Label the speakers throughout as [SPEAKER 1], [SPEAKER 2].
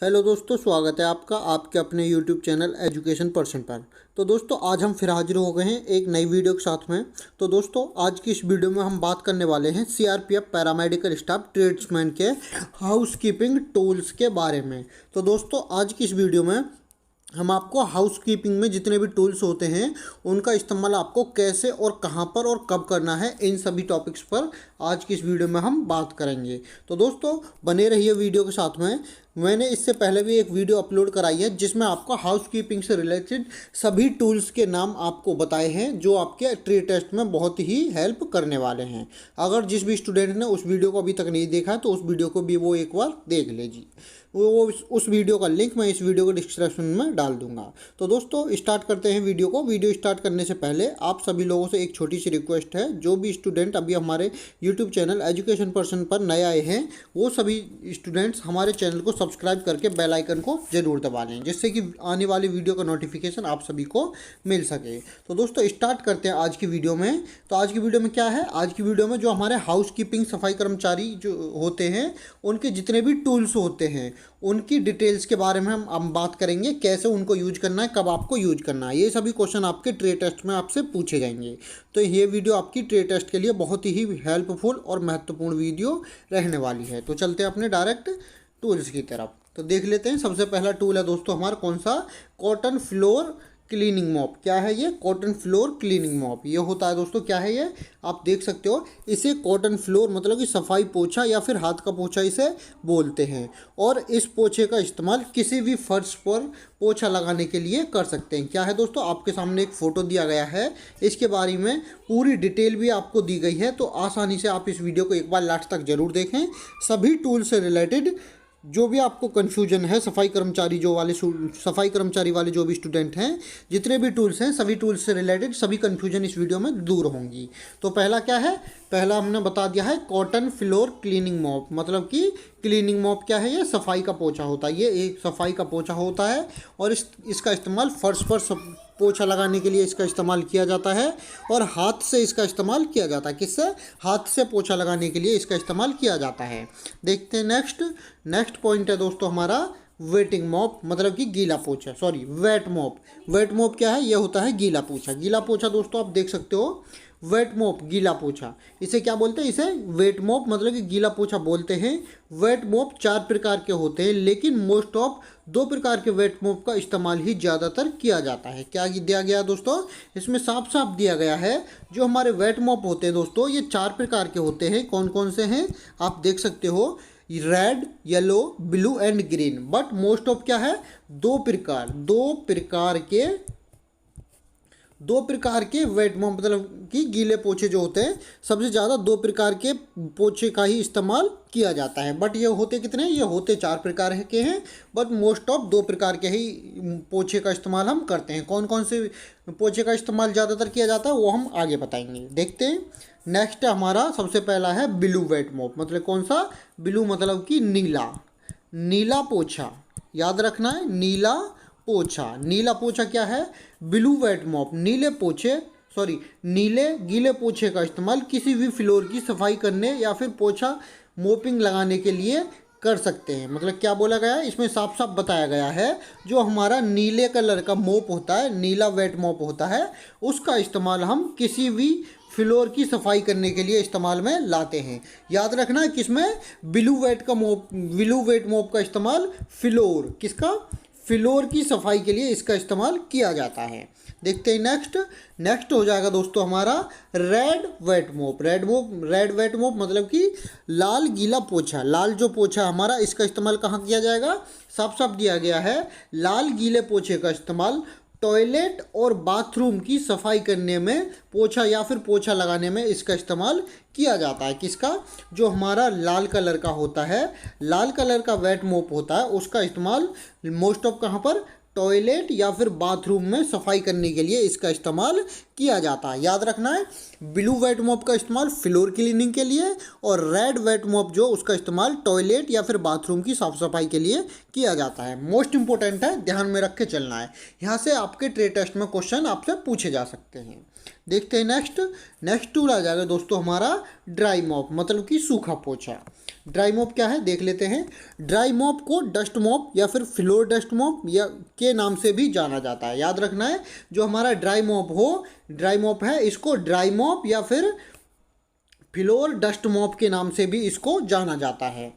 [SPEAKER 1] Hello दोस्तों, स्वागत है आपका आपके अपने यूट्यूब चैनल एजुकेशन पर्सन पर। तो दोस्तों आज हम फिर हाजिर हो गए हैं एक नई वीडियो के साथ में। तो दोस्तों आज की इस वीडियो में हम बात करने वाले हैं सीआरपीएफ पैरामेडिकल स्टाफ ट्रेड्समैन के हाउसकीपिंग टूल्स के बारे में। तो दोस्तों आज की इस वीडियो में हम आपको हाउसकीपिंग में जितने भी टूल्स होते हैं उनका इस्तेमाल आपको कैसे और कहां पर और कब करना है, इन सभी टॉपिक्स पर आज की इस वीडियो में हम बात करेंगे। तो दोस्तों बने रहिए वीडियो के साथ में। मैंने इससे पहले भी एक वीडियो अपलोड कराई है जिसमें आपको हाउसकीपिंग से रिलेटेड सभी टूल्स के नाम आपको बताए हैं जो आपके ट्री टेस्ट में बहुत ही हेल्प करने वाले हैं। अगर जिस भी स्टूडेंट ने उस वीडियो को अभी तक नहीं देखा है तो उस वीडियो को भी वो एक बार देख लीजिए। वो उस वीडियो का लिंक मैं इस वीडियो के डिस्क्रिप्शन में डाल दूंगा। तो दोस्तों स्टार्ट करते हैं वीडियो को। वीडियो स्टार्ट करने से पहले आप सभी लोगों से एक छोटी सी रिक्वेस्ट है, जो भी स्टूडेंट अभी हमारे यूट्यूब चैनल एजुकेशन पर्सन पर नए आए हैं वो सभी स्टूडेंट्स हमारे चैनल को सब्सक्राइब करके बेल आइकन को जरूर दबा लें, जिससे कि आने वाली वीडियो का नोटिफिकेशन आप सभी को मिल सके। तो दोस्तों स्टार्ट करते हैं आज की वीडियो में। तो आज की वीडियो में क्या है, आज की वीडियो में जो हमारे हाउसकीपिंग सफाई कर्मचारी जो होते हैं उनके जितने भी टूल्स होते हैं उनकी डिटेल्स के बारे में हम बात करेंगे, कैसे उनको यूज करना है, कब आपको यूज करना है। ये सभी क्वेश्चन आपके ट्रे टेस्ट में आपसे पूछे जाएंगे। तो ये वीडियो आपकी ट्रे टेस्ट के लिए बहुत ही हेल्पफुल और महत्वपूर्ण वीडियो रहने वाली है। तो चलते हैं अपने डायरेक्ट टूल्स की तरफ। तो देख लेते हैं। सबसे पहला टूल है दोस्तों हमारा कौन सा, कॉटन फ्लोर क्लीनिंग मॉप। क्या है ये, कॉटन फ्लोर क्लीनिंग मॉप। ये होता है दोस्तों, क्या है ये, आप देख सकते हो। इसे कॉटन फ्लोर मतलब कि सफाई पोछा या फिर हाथ का पोछा इसे बोलते हैं। और इस पोछे का इस्तेमाल किसी भी फर्श पर पोछा लगाने के लिए कर सकते हैं। क्या है दोस्तों, आपके सामने एक फ़ोटो दिया गया है, इसके बारे में पूरी डिटेल भी आपको दी गई है। तो आसानी से आप इस वीडियो को एक बार लास्ट तक ज़रूर देखें। सभी टूल से रिलेटेड जो भी आपको कन्फ्यूजन है, सफाई कर्मचारी वाले जो भी स्टूडेंट हैं, जितने भी टूल्स हैं सभी टूल्स से रिलेटेड सभी कन्फ्यूजन इस वीडियो में दूर होंगी। तो पहला क्या है, पहला हमने बता दिया है कॉटन फ्लोर क्लीनिंग मॉप। मतलब कि क्लीनिंग मॉप क्या है, ये सफाई का पोछा होता है। ये एक सफाई का पोछा होता है और इसका इस्तेमाल फर्श पर पोछा लगाने के लिए इसका इस्तेमाल किया जाता है। और हाथ से इसका इस्तेमाल किया जाता है। किससे, हाथ से पोछा लगाने के लिए इसका इस्तेमाल किया जाता है। देखते हैं नेक्स्ट पॉइंट है दोस्तों हमारा वेटिंग मॉप, मतलब कि गीला पोछा, sorry wet mop. Wet mop क्या है, यह होता है गीला पोछा। गीला पोछा दोस्तों आप देख सकते हो, वेट मॉप गीला पोछा, इसे क्या बोलते हैं, इसे वेट मॉप मतलब कि गीला पोछा बोलते हैं। वेट मॉप 4 प्रकार के होते हैं, लेकिन मोस्ट ऑफ 2 प्रकार के वेट मॉप का इस्तेमाल ही ज़्यादातर किया जाता है। क्या दिया गया दोस्तों, इसमें साफ साफ दिया गया है जो हमारे वेट मॉप होते हैं दोस्तों ये 4 प्रकार के होते हैं। कौन कौन से हैं आप देख सकते हो, red, yellow, blue and green. But most of क्या है, 2 प्रकार के वेट मॉप मतलब कि गीले पोछे जो होते हैं, सबसे ज़्यादा 2 प्रकार के पोछे का ही इस्तेमाल किया जाता है। बट ये होते कितने हैं, ये होते 4 प्रकार के हैं, बट मोस्ट ऑफ 2 प्रकार के ही पोछे का इस्तेमाल हम करते हैं। कौन कौन से पोछे का इस्तेमाल ज़्यादातर किया जाता है वो हम आगे बताएंगे। देखते हैं। नेक्स्ट हमारा सबसे पहला है ब्लू वेट मॉप। मतलब कौन सा, ब्लू मतलब कि नीला पोछा। याद रखना है, नीला पोछा क्या है, ब्लू वेट मॉप। नीले गीले पोछे का इस्तेमाल किसी भी फ्लोर की सफाई करने या फिर पोछा मोपिंग लगाने के लिए कर सकते हैं। मतलब क्या बोला गया है, इसमें साफ साफ बताया गया है जो हमारा नीले कलर का मोप होता है, नीला वेट मोप होता है, उसका इस्तेमाल हम किसी भी फ्लोर की सफाई करने के लिए इस्तेमाल में लाते हैं। याद रखना है किसमें, ब्लू वेट मोप का इस्तेमाल फ्लोर की सफाई के लिए इसका इस्तेमाल किया जाता है। देखते हैं नेक्स्ट हो जाएगा दोस्तों हमारा रेड वेट मोप मतलब कि लाल गीला पोछा। लाल जो पोछा हमारा, इसका इस्तेमाल कहाँ किया जाएगा, साफ साफ दिया गया है। लाल गीले पोछे का इस्तेमाल टॉयलेट और बाथरूम की सफाई करने में, पोछा या फिर पोछा लगाने में इसका इस्तेमाल किया जाता है। किसका, जो हमारा लाल कलर का होता है, लाल कलर का वेट मोप होता है, उसका इस्तेमाल मोस्ट ऑफ कहाँ पर, टॉयलेट या फिर बाथरूम में सफाई करने के लिए इसका इस्तेमाल किया जाता है। याद रखना है, ब्लू वेट मॉप का इस्तेमाल फ्लोर क्लीनिंग के लिए और रेड वेट मॉप जो उसका इस्तेमाल टॉयलेट या फिर बाथरूम की साफ सफाई के लिए किया जाता है। मोस्ट इंपॉर्टेंट है, ध्यान में रख के चलना है। यहाँ से आपके ट्रे टेस्ट में क्वेश्चन आपसे पूछे जा सकते हैं। देखते हैं नेक्स्ट टूल आ जाएगा दोस्तों हमारा ड्राई मॉप, मतलब कि सूखा पोछा। ड्राई मॉप क्या है देख लेते हैं। ड्राई मॉप को डस्ट मॉप या फिर फ्लोर डस्ट मॉप या के नाम से भी जाना जाता है। याद रखना है, जो हमारा ड्राई मॉप है इसको ड्राई मॉप या फिर फ्लोर डस्ट मॉप के नाम से भी इसको जाना जाता है,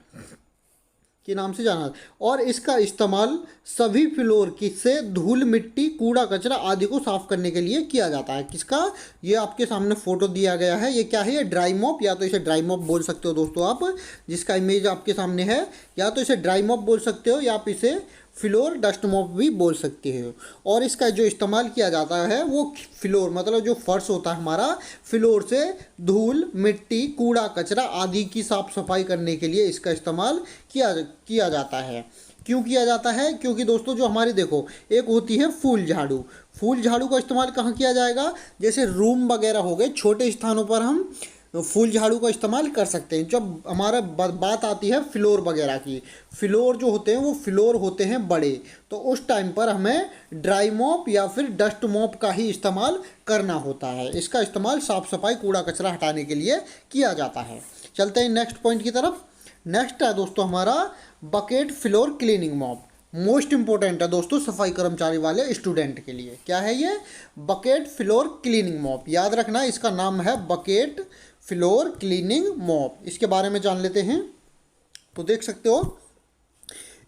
[SPEAKER 1] के नाम से जाना। और इसका इस्तेमाल सभी फ्लोर की से धूल मिट्टी कूड़ा कचरा आदि को साफ करने के लिए किया जाता है। किसका, ये आपके सामने फोटो दिया गया है, ये क्या है, ये ड्राई मॉप, या तो इसे ड्राई मॉप बोल सकते हो दोस्तों आप, जिसका इमेज आपके सामने है, या तो इसे ड्राई मॉप बोल सकते हो या आप इसे फ्लोर डस्ट मॉप भी बोल सकते हो। और इसका जो इस्तेमाल किया जाता है वो फ्लोर मतलब जो फर्श होता है हमारा, फ्लोर से धूल मिट्टी कूड़ा कचरा आदि की साफ सफाई करने के लिए इसका इस्तेमाल किया जाता है। क्यों किया जाता है, क्योंकि दोस्तों जो हमारी देखो एक होती है फूल झाड़ू का इस्तेमाल कहाँ किया जाएगा, जैसे रूम वगैरह हो गए, छोटे स्थानों पर हम फूल झाड़ू का इस्तेमाल कर सकते हैं। जब हमारा बात आती है फ्लोर वगैरह की, फ्लोर जो होते हैं वो फ्लोर होते हैं बड़े, तो उस टाइम पर हमें ड्राई मॉप या फिर डस्ट मॉप का ही इस्तेमाल करना होता है। इसका इस्तेमाल साफ सफाई कूड़ा कचरा हटाने के लिए किया जाता है। चलते हैं नेक्स्ट पॉइंट की तरफ। नेक्स्ट है दोस्तों हमारा bucket floor cleaning mop. Most important है दोस्तों सफाई कर्मचारी वाले स्टूडेंट के लिए। क्या है ये, बकेट फ्लोर क्लीनिंग मॉप। याद रखना इसका नाम है बकेट फ्लोर क्लीनिंग मॉप। इसके बारे में जान लेते हैं। तो देख सकते हो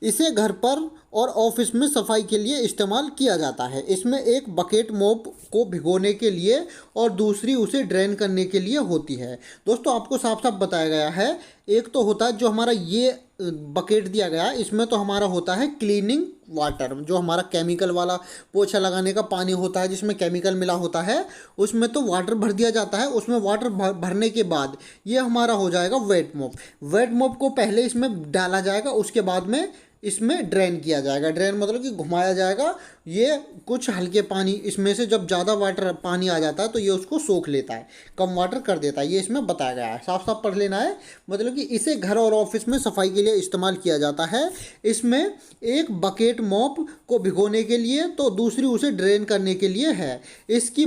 [SPEAKER 1] इसे घर पर और ऑफिस में सफाई के लिए इस्तेमाल किया जाता है। इसमें एक बकेट मॉप को भिगोने के लिए और दूसरी उसे ड्रेन करने के लिए होती है। दोस्तों आपको साफ साफ बताया गया है, एक तो होता है जो हमारा ये बकेट दिया गया है, इसमें तो हमारा होता है क्लीनिंग वाटर, जो हमारा केमिकल वाला पोछा लगाने का पानी होता है जिसमें केमिकल मिला होता है, उसमें तो वाटर भर दिया जाता है। उसमें वाटर भरने के बाद ये हमारा हो जाएगा वेट मॉप। वेट मॉप को पहले इसमें डाला जाएगा, उसके बाद में इसमें ड्रेन किया जाएगा। ड्रेन मतलब कि घुमाया जाएगा। ये कुछ हल्के पानी इसमें से जब ज़्यादा वाटर पानी आ जाता है तो ये उसको सोख लेता है, कम वाटर कर देता है। ये इसमें बताया गया है, साफ साफ पढ़ लेना है। मतलब कि इसे घर और ऑफिस में सफाई के लिए इस्तेमाल किया जाता है। इसमें एक बकेट मॉप को भिगोने के लिए तो दूसरी उसे ड्रेन करने के लिए है। इसकी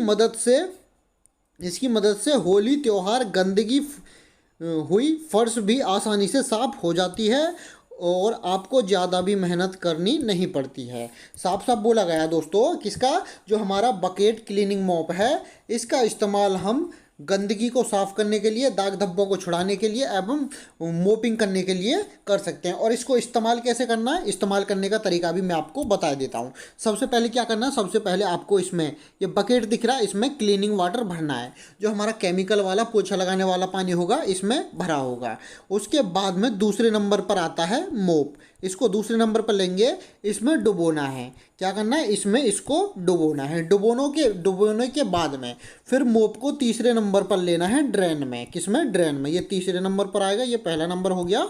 [SPEAKER 1] मदद से होली त्यौहार गंदगी हुई फर्श भी आसानी से साफ हो जाती है और आपको ज़्यादा भी मेहनत करनी नहीं पड़ती है। साफ साफ बोला गया दोस्तों किसका, जो हमारा बकेट क्लीनिंग मॉप है, इसका इस्तेमाल हम गंदगी को साफ करने के लिए, दाग धब्बों को छुड़ाने के लिए एवं मोपिंग करने के लिए कर सकते हैं। और इसको इस्तेमाल कैसे करना है, इस्तेमाल करने का तरीका भी मैं आपको बता देता हूँ। सबसे पहले क्या करना है, सबसे पहले आपको इसमें ये बकेट दिख रहा है, इसमें क्लीनिंग वाटर भरना है। जो हमारा केमिकल वाला पोछा लगाने वाला पानी होगा इसमें भरा होगा। उसके बाद में दूसरे नंबर पर आता है मोप। इसको दूसरे नंबर पर लेंगे, इसमें डुबोना है। क्या करना है, इसमें इसको डुबोना है। डुबोने के बाद में फिर मोप को तीसरे नंबर पर लेना है ड्रेन में। किसमें, ड्रेन में। ये तीसरे नंबर पर आएगा, ये पहला नंबर हो गया,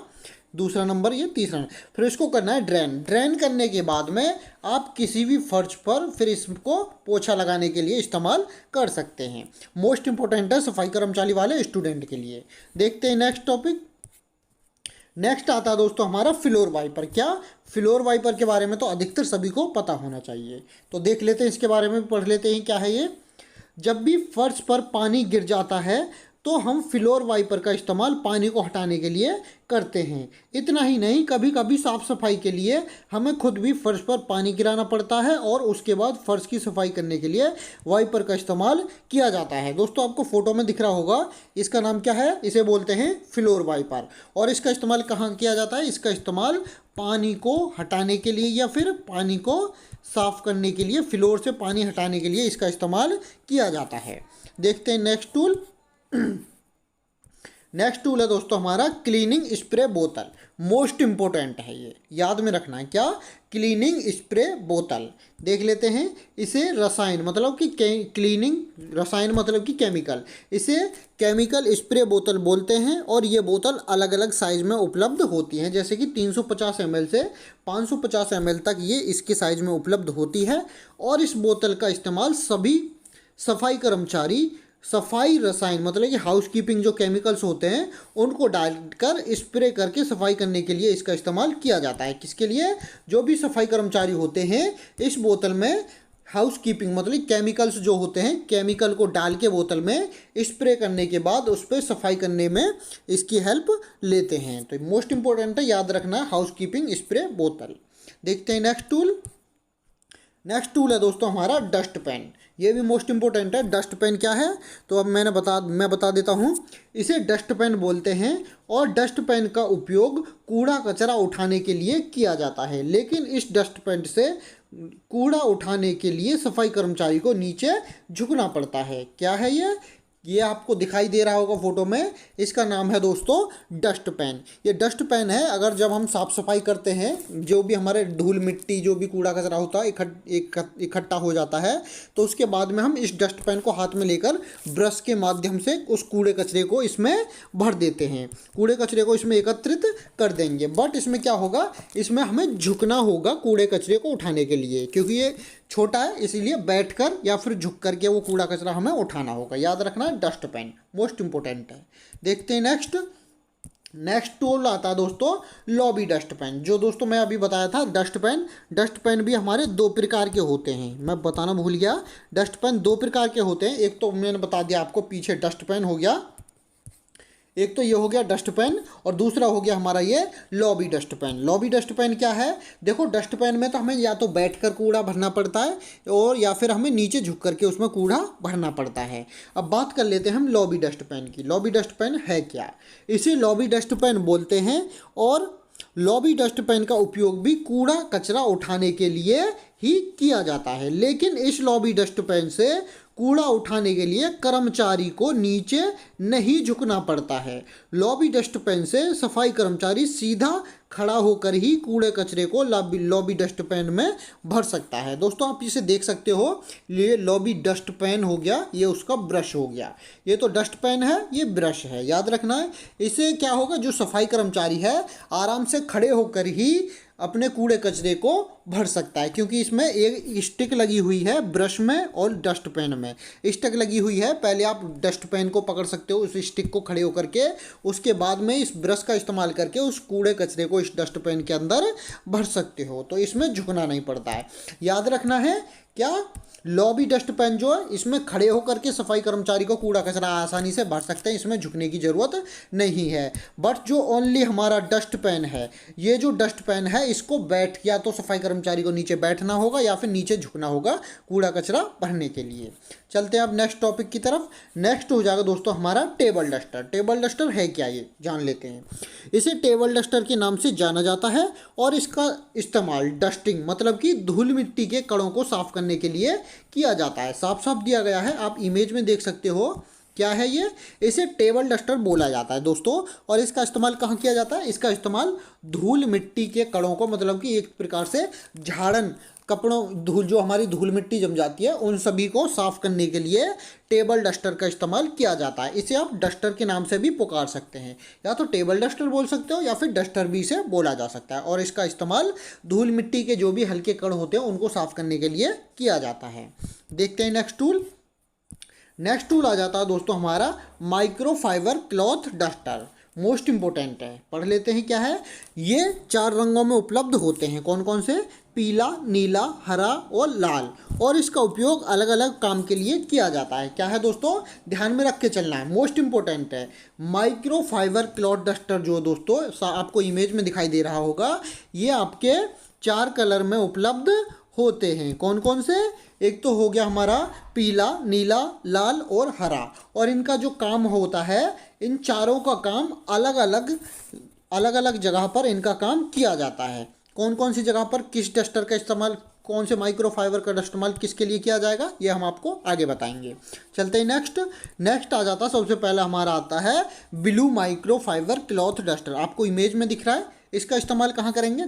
[SPEAKER 1] दूसरा नंबर, ये तीसरा नंबर। फिर इसको करना है ड्रेन करने के बाद में आप किसी भी फर्श पर फिर इसको पोछा लगाने के लिए इस्तेमाल कर सकते हैं। मोस्ट इंपॉर्टेंट है सफाई कर्मचारी वाले स्टूडेंट के लिए। देखते हैं नेक्स्ट टॉपिक। नेक्स्ट आता है दोस्तों हमारा फ्लोर वाइपर। क्या, फ्लोर वाइपर के बारे में तो अधिकतर सभी को पता होना चाहिए, तो देख लेते हैं इसके बारे में, पढ़ लेते हैं क्या है ये। जब भी फर्श पर पानी गिर जाता है तो हम फ्लोर वाइपर का इस्तेमाल पानी को हटाने के लिए करते हैं। इतना ही नहीं, कभी कभी साफ़ सफाई के लिए हमें खुद भी फर्श पर पानी गिराना पड़ता है और उसके बाद फर्श की सफाई करने के लिए वाइपर का इस्तेमाल किया जाता है। दोस्तों आपको फोटो में दिख रहा होगा, इसका नाम क्या है, इसे बोलते हैं फ्लोर वाइपर। और इसका इस्तेमाल कहाँ किया जाता है, इसका इस्तेमाल पानी को हटाने के लिए या फिर पानी को साफ़ करने के लिए, फ्लोर से पानी हटाने के लिए इसका इस्तेमाल किया जाता है। देखते हैं नेक्स्ट टूल। नेक्स्ट टूल है दोस्तों हमारा क्लीनिंग स्प्रे बोतल। मोस्ट इंपॉर्टेंट है ये, याद में रखना है। क्या, क्लीनिंग स्प्रे बोतल। देख लेते हैं। इसे रसायन मतलब कि क्लीनिंग, रसायन मतलब कि केमिकल, इसे केमिकल स्प्रे बोतल बोलते हैं। और ये बोतल अलग अलग साइज़ में उपलब्ध होती हैं, जैसे कि 350 ml से 550 ml तक ये इसके साइज़ में उपलब्ध होती है। और इस बोतल का इस्तेमाल सभी सफाई कर्मचारी सफाई रसायन मतलब कि हाउसकीपिंग जो केमिकल्स होते हैं उनको डालकर स्प्रे करके सफाई करने के लिए इसका इस्तेमाल किया जाता है। किसके लिए, जो भी सफाई कर्मचारी होते हैं इस बोतल में हाउस कीपिंग मतलब केमिकल्स जो होते हैं, केमिकल को डाल के बोतल में स्प्रे करने के बाद उस पर सफाई करने में इसकी हेल्प लेते हैं। तो मोस्ट इंपॉर्टेंट है, याद रखना, हाउस कीपिंग स्प्रे बोतल। देखते हैं नेक्स्ट टूल। नेक्स्ट टूल है दोस्तों हमारा डस्ट पैन। ये भी मोस्ट इंपॉर्टेंट है। डस्ट पैन क्या है तो अब मैं बता देता हूँ। इसे डस्ट पैन बोलते हैं और डस्ट पैन का उपयोग कूड़ा कचरा उठाने के लिए किया जाता है। लेकिन इस डस्ट पैन से कूड़ा उठाने के लिए सफाई कर्मचारी को नीचे झुकना पड़ता है। क्या है ये आपको दिखाई दे रहा होगा फोटो में। इसका नाम है दोस्तों डस्ट पैन। ये डस्ट पैन है, अगर जब हम साफ़ सफाई करते हैं, जो भी हमारे धूल मिट्टी जो भी कूड़ा कचरा होता है इकट्ठा हो जाता है, तो उसके बाद में हम इस डस्ट पैन को हाथ में लेकर ब्रश के माध्यम से उस कूड़े कचरे को इसमें भर देते हैं। कूड़े कचरे को इसमें एकत्रित कर देंगे। बट इसमें क्या होगा, इसमें हमें झुकना होगा कूड़े कचरे को उठाने के लिए, क्योंकि ये छोटा है, इसीलिए बैठकर या फिर झुक करके वो कूड़ा कचरा हमें उठाना होगा। याद रखना, डस्ट पैन मोस्ट इंपॉर्टेंट है। देखते हैं नेक्स्ट टूल आता है दोस्तों लॉबी डस्ट पैन। जो दोस्तों मैं अभी बताया था डस्ट पैन भी हमारे दो प्रकार के होते हैं, मैं बताना भूल गया। डस्ट पैन दो प्रकार के होते हैं। एक तो मैंने बता दिया आपको, पीछे डस्ट पैन हो गया, एक तो ये हो गया डस्ट पैन, और दूसरा हो गया हमारा ये lobby dust pan. Lobby dust pan क्या है, देखो डस्ट पैन में तो हमें या तो बैठकर कूड़ा भरना पड़ता है और या फिर हमें नीचे झुक करके उसमें कूड़ा भरना पड़ता है। अब बात कर लेते हैं हम लॉबी डस्ट पैन की। लॉबी डस्ट पैन है क्या, इसे लॉबी डस्ट पैन बोलते हैं। और लॉबी डस्ट पैन का उपयोग भी कूड़ा कचरा उठाने के लिए ही किया जाता है। लेकिन इस लॉबी डस्ट पैन से कूड़ा उठाने के लिए कर्मचारी को नीचे नहीं झुकना पड़ता है। लॉबी डस्ट पैन से सफाई कर्मचारी सीधा खड़ा होकर ही कूड़े कचरे को लॉबी डस्ट पैन में भर सकता है। दोस्तों आप इसे देख सकते हो, ये लॉबी डस्ट पैन हो गया, ये उसका ब्रश हो गया। ये तो डस्ट पैन है, ये ब्रश है। याद रखना है, इससे क्या होगा, जो सफाई कर्मचारी है आराम से खड़े होकर ही अपने कूड़े कचरे को भर सकता है, क्योंकि इसमें एक स्टिक लगी हुई है ब्रश में और डस्ट पैन में। स्टिक लगी हुई है, पहले आप डस्ट पैन को पकड़ सकते हो उस स्टिक को खड़े होकर के, उसके बाद में इस ब्रश का इस्तेमाल करके उस कूड़े कचरे को इस डस्ट पैन के अंदर भर सकते हो। तो इसमें झुकना नहीं पड़ता है। याद रखना है क्या, लॉबी डस्ट पैन जो है इसमें खड़े होकर के सफाई कर्मचारी को कूड़ा कचरा आसानी से भर सकते हैं, इसमें झुकने की ज़रूरत नहीं है। बट जो ओनली हमारा डस्ट पैन है, ये जो डस्ट पैन है इसको या तो सफाई कर्मचारी को नीचे बैठना होगा या फिर नीचे झुकना होगा कूड़ा कचरा भरने के लिए। चलते हैं अब नेक्स्ट टॉपिक की तरफ। नेक्स्ट हो जाएगा दोस्तों हमारा टेबल डस्टर। टेबल डस्टर है क्या, ये जान लेते हैं। इसे टेबल डस्टर के नाम से जाना जाता है और इसका इस्तेमाल डस्टिंग मतलब कि धूल मिट्टी के कणों को साफ करने के लिए किया जाता है। साफ साफ दिया गया है, आप इमेज में देख सकते हो। क्या है ये, इसे टेबल डस्टर बोला जाता है दोस्तों। और इसका इस्तेमाल कहाँ किया जाता है, इसका इस्तेमाल धूल मिट्टी के कणों को मतलब कि एक प्रकार से झाड़न, कपड़ों धूल जो हमारी धूल मिट्टी जम जाती है उन सभी को साफ करने के लिए टेबल डस्टर का इस्तेमाल किया जाता है। इसे आप डस्टर के नाम से भी पुकार सकते हैं, या तो टेबल डस्टर बोल सकते हो या फिर डस्टर भी इसे बोला जा सकता है। और इसका इस्तेमाल धूल मिट्टी के जो भी हल्के कण होते हैं उनको साफ करने के लिए किया जाता है। देखते हैं नेक्स्ट टूल। नेक्स्ट टूल आ जाता है दोस्तों हमारा microfibre cloth duster. Most important है, पढ़ लेते हैं क्या है। ये 4 रंगों में उपलब्ध होते हैं। कौन कौन से, पीला, नीला, हरा और लाल। और इसका उपयोग अलग अलग काम के लिए किया जाता है। क्या है दोस्तों, ध्यान में रख के चलना है, मोस्ट इंपॉर्टेंट है। माइक्रोफाइबर क्लॉथ डस्टर जो दोस्तों आपको इमेज में दिखाई दे रहा होगा, ये आपके 4 कलर में उपलब्ध होते हैं। कौन कौन से, एक तो हो गया हमारा पीला, नीला, लाल और हरा। और इनका जो काम होता है, इन चारों का काम अलग अलग जगह पर इनका काम किया जाता है। कौन कौन सी जगह पर किस डस्टर का इस्तेमाल, कौन से माइक्रोफाइबर का इस्तेमाल किसके लिए किया जाएगा, ये हम आपको आगे बताएंगे। चलते हैं नेक्स्ट आ जाता है, सबसे पहले हमारा आता है ब्लू माइक्रोफाइबर क्लॉथ डस्टर। आपको इमेज में दिख रहा है, इसका इस्तेमाल कहाँ करेंगे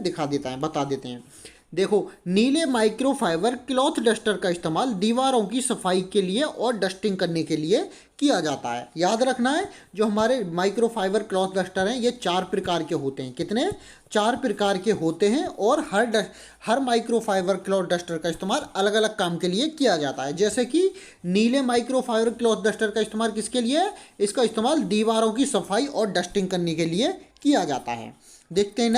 [SPEAKER 1] बता देते हैं। देखो, नीले माइक्रोफाइबर क्लॉथ डस्टर का इस्तेमाल दीवारों की सफाई के लिए और डस्टिंग करने के लिए किया जाता है। याद रखना है, जो हमारे माइक्रोफाइबर क्लॉथ डस्टर हैं ये 4 प्रकार के होते हैं। कितने, 4 प्रकार के होते हैं। और हर माइक्रोफाइबर क्लॉथ डस्टर का इस्तेमाल अलग अलग काम के लिए किया जाता है। जैसे कि नीले माइक्रोफाइबर क्लॉथ डस्टर का इस्तेमाल किसके लिए, इसका इस्तेमाल दीवारों की सफाई और डस्टिंग करने के लिए किया जाता है। देखते हैं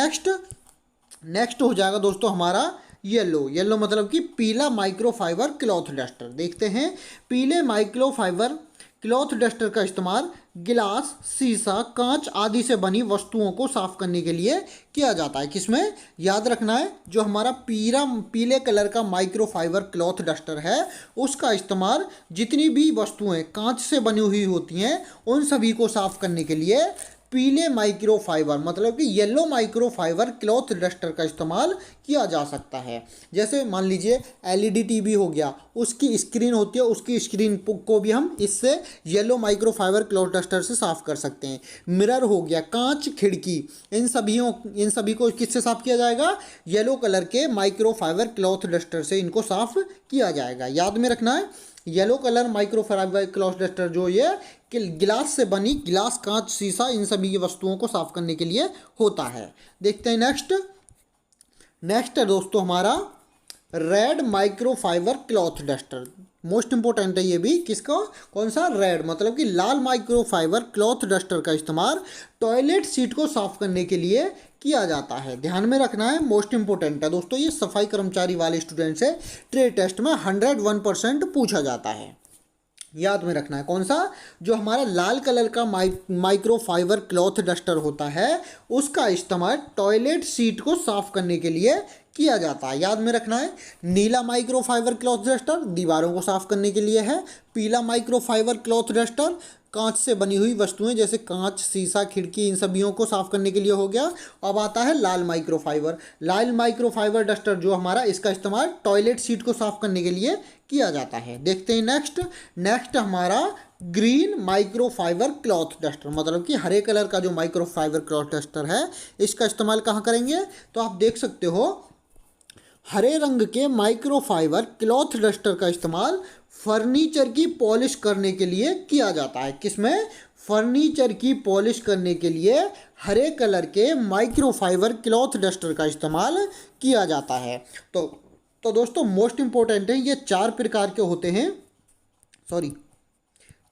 [SPEAKER 1] नेक्स्ट हो जाएगा दोस्तों हमारा येलो, येलो मतलब कि पीला माइक्रोफाइबर क्लॉथ डस्टर। देखते हैं, पीले माइक्रोफाइबर क्लॉथ डस्टर का इस्तेमाल गिलास, शीशा, कांच आदि से बनी वस्तुओं को साफ करने के लिए किया जाता है। किसमें? याद रखना है, जो हमारा पीले कलर का माइक्रोफाइबर क्लॉथ डस्टर है उसका इस्तेमाल जितनी भी वस्तुएं कांच से बनी हुई होती हैं उन सभी को साफ करने के लिए पीले माइक्रोफाइबर मतलब कि येलो माइक्रोफाइबर क्लॉथ डस्टर का इस्तेमाल किया जा सकता है। जैसे मान लीजिए एलईडी टीवी हो गया, उसकी स्क्रीन होती है, उसकी स्क्रीन को भी हम इससे येलो माइक्रोफाइबर क्लॉथ डस्टर से साफ कर सकते हैं। मिरर हो गया, कांच, खिड़की, इन सभी को किससे साफ किया जाएगा? येलो कलर के माइक्रोफाइबर क्लॉथ डस्टर से इनको साफ किया जाएगा। याद में रखना है, yellow colour microfibre cloth duster जो ये गिलास से बनी, गिलास, कांच, शीशा, इन सभी वस्तुओं को साफ करने के लिए होता है। देखते हैं नेक्स्ट है दोस्तों हमारा red microfibre cloth duster. Most important है ये भी। किसका? कौन सा? रेड मतलब कि लाल माइक्रोफाइबर क्लॉथ डस्टर का इस्तेमाल टॉयलेट सीट को साफ करने के लिए किया जाता है। ध्यान में रखना है, मोस्ट इंपॉर्टेंट है दोस्तों। ये सफाई कर्मचारी वाले स्टूडेंट से ट्रेड टेस्ट में 101% पूछा जाता है। याद में रखना है कौन सा? जो हमारा लाल कलर का माइक्रोफाइबर क्लॉथ डस्टर होता है उसका इस्तेमाल टॉयलेट सीट को साफ करने के लिए किया जाता है। याद में रखना है, नीला माइक्रोफाइबर क्लॉथ डस्टर दीवारों को साफ करने के लिए है। पीला माइक्रोफाइबर क्लॉथ डस्टर कांच से बनी हुई वस्तुएं जैसे कांच, शीशा, खिड़की, इन सभियों को साफ करने के लिए हो गया। अब आता है लाल माइक्रोफाइबर डस्टर जो हमारा, इसका इस्तेमाल टॉयलेट सीट को साफ करने के लिए किया जाता है। देखते हैं नेक्स्ट हमारा ग्रीन माइक्रोफाइबर क्लॉथ डस्टर मतलब कि हरे कलर का जो माइक्रोफाइबर क्लॉथ डस्टर है इसका इस्तेमाल कहाँ करेंगे? तो आप देख सकते हो, हरे रंग के माइक्रोफाइबर क्लॉथ डस्टर का इस्तेमाल फर्नीचर की पॉलिश करने के लिए किया जाता है। किसमें? फर्नीचर की पॉलिश करने के लिए हरे कलर के माइक्रोफाइबर क्लॉथ डस्टर का इस्तेमाल किया जाता है। तो दोस्तों मोस्ट इंपॉर्टेंट है, ये चार प्रकार के होते हैं,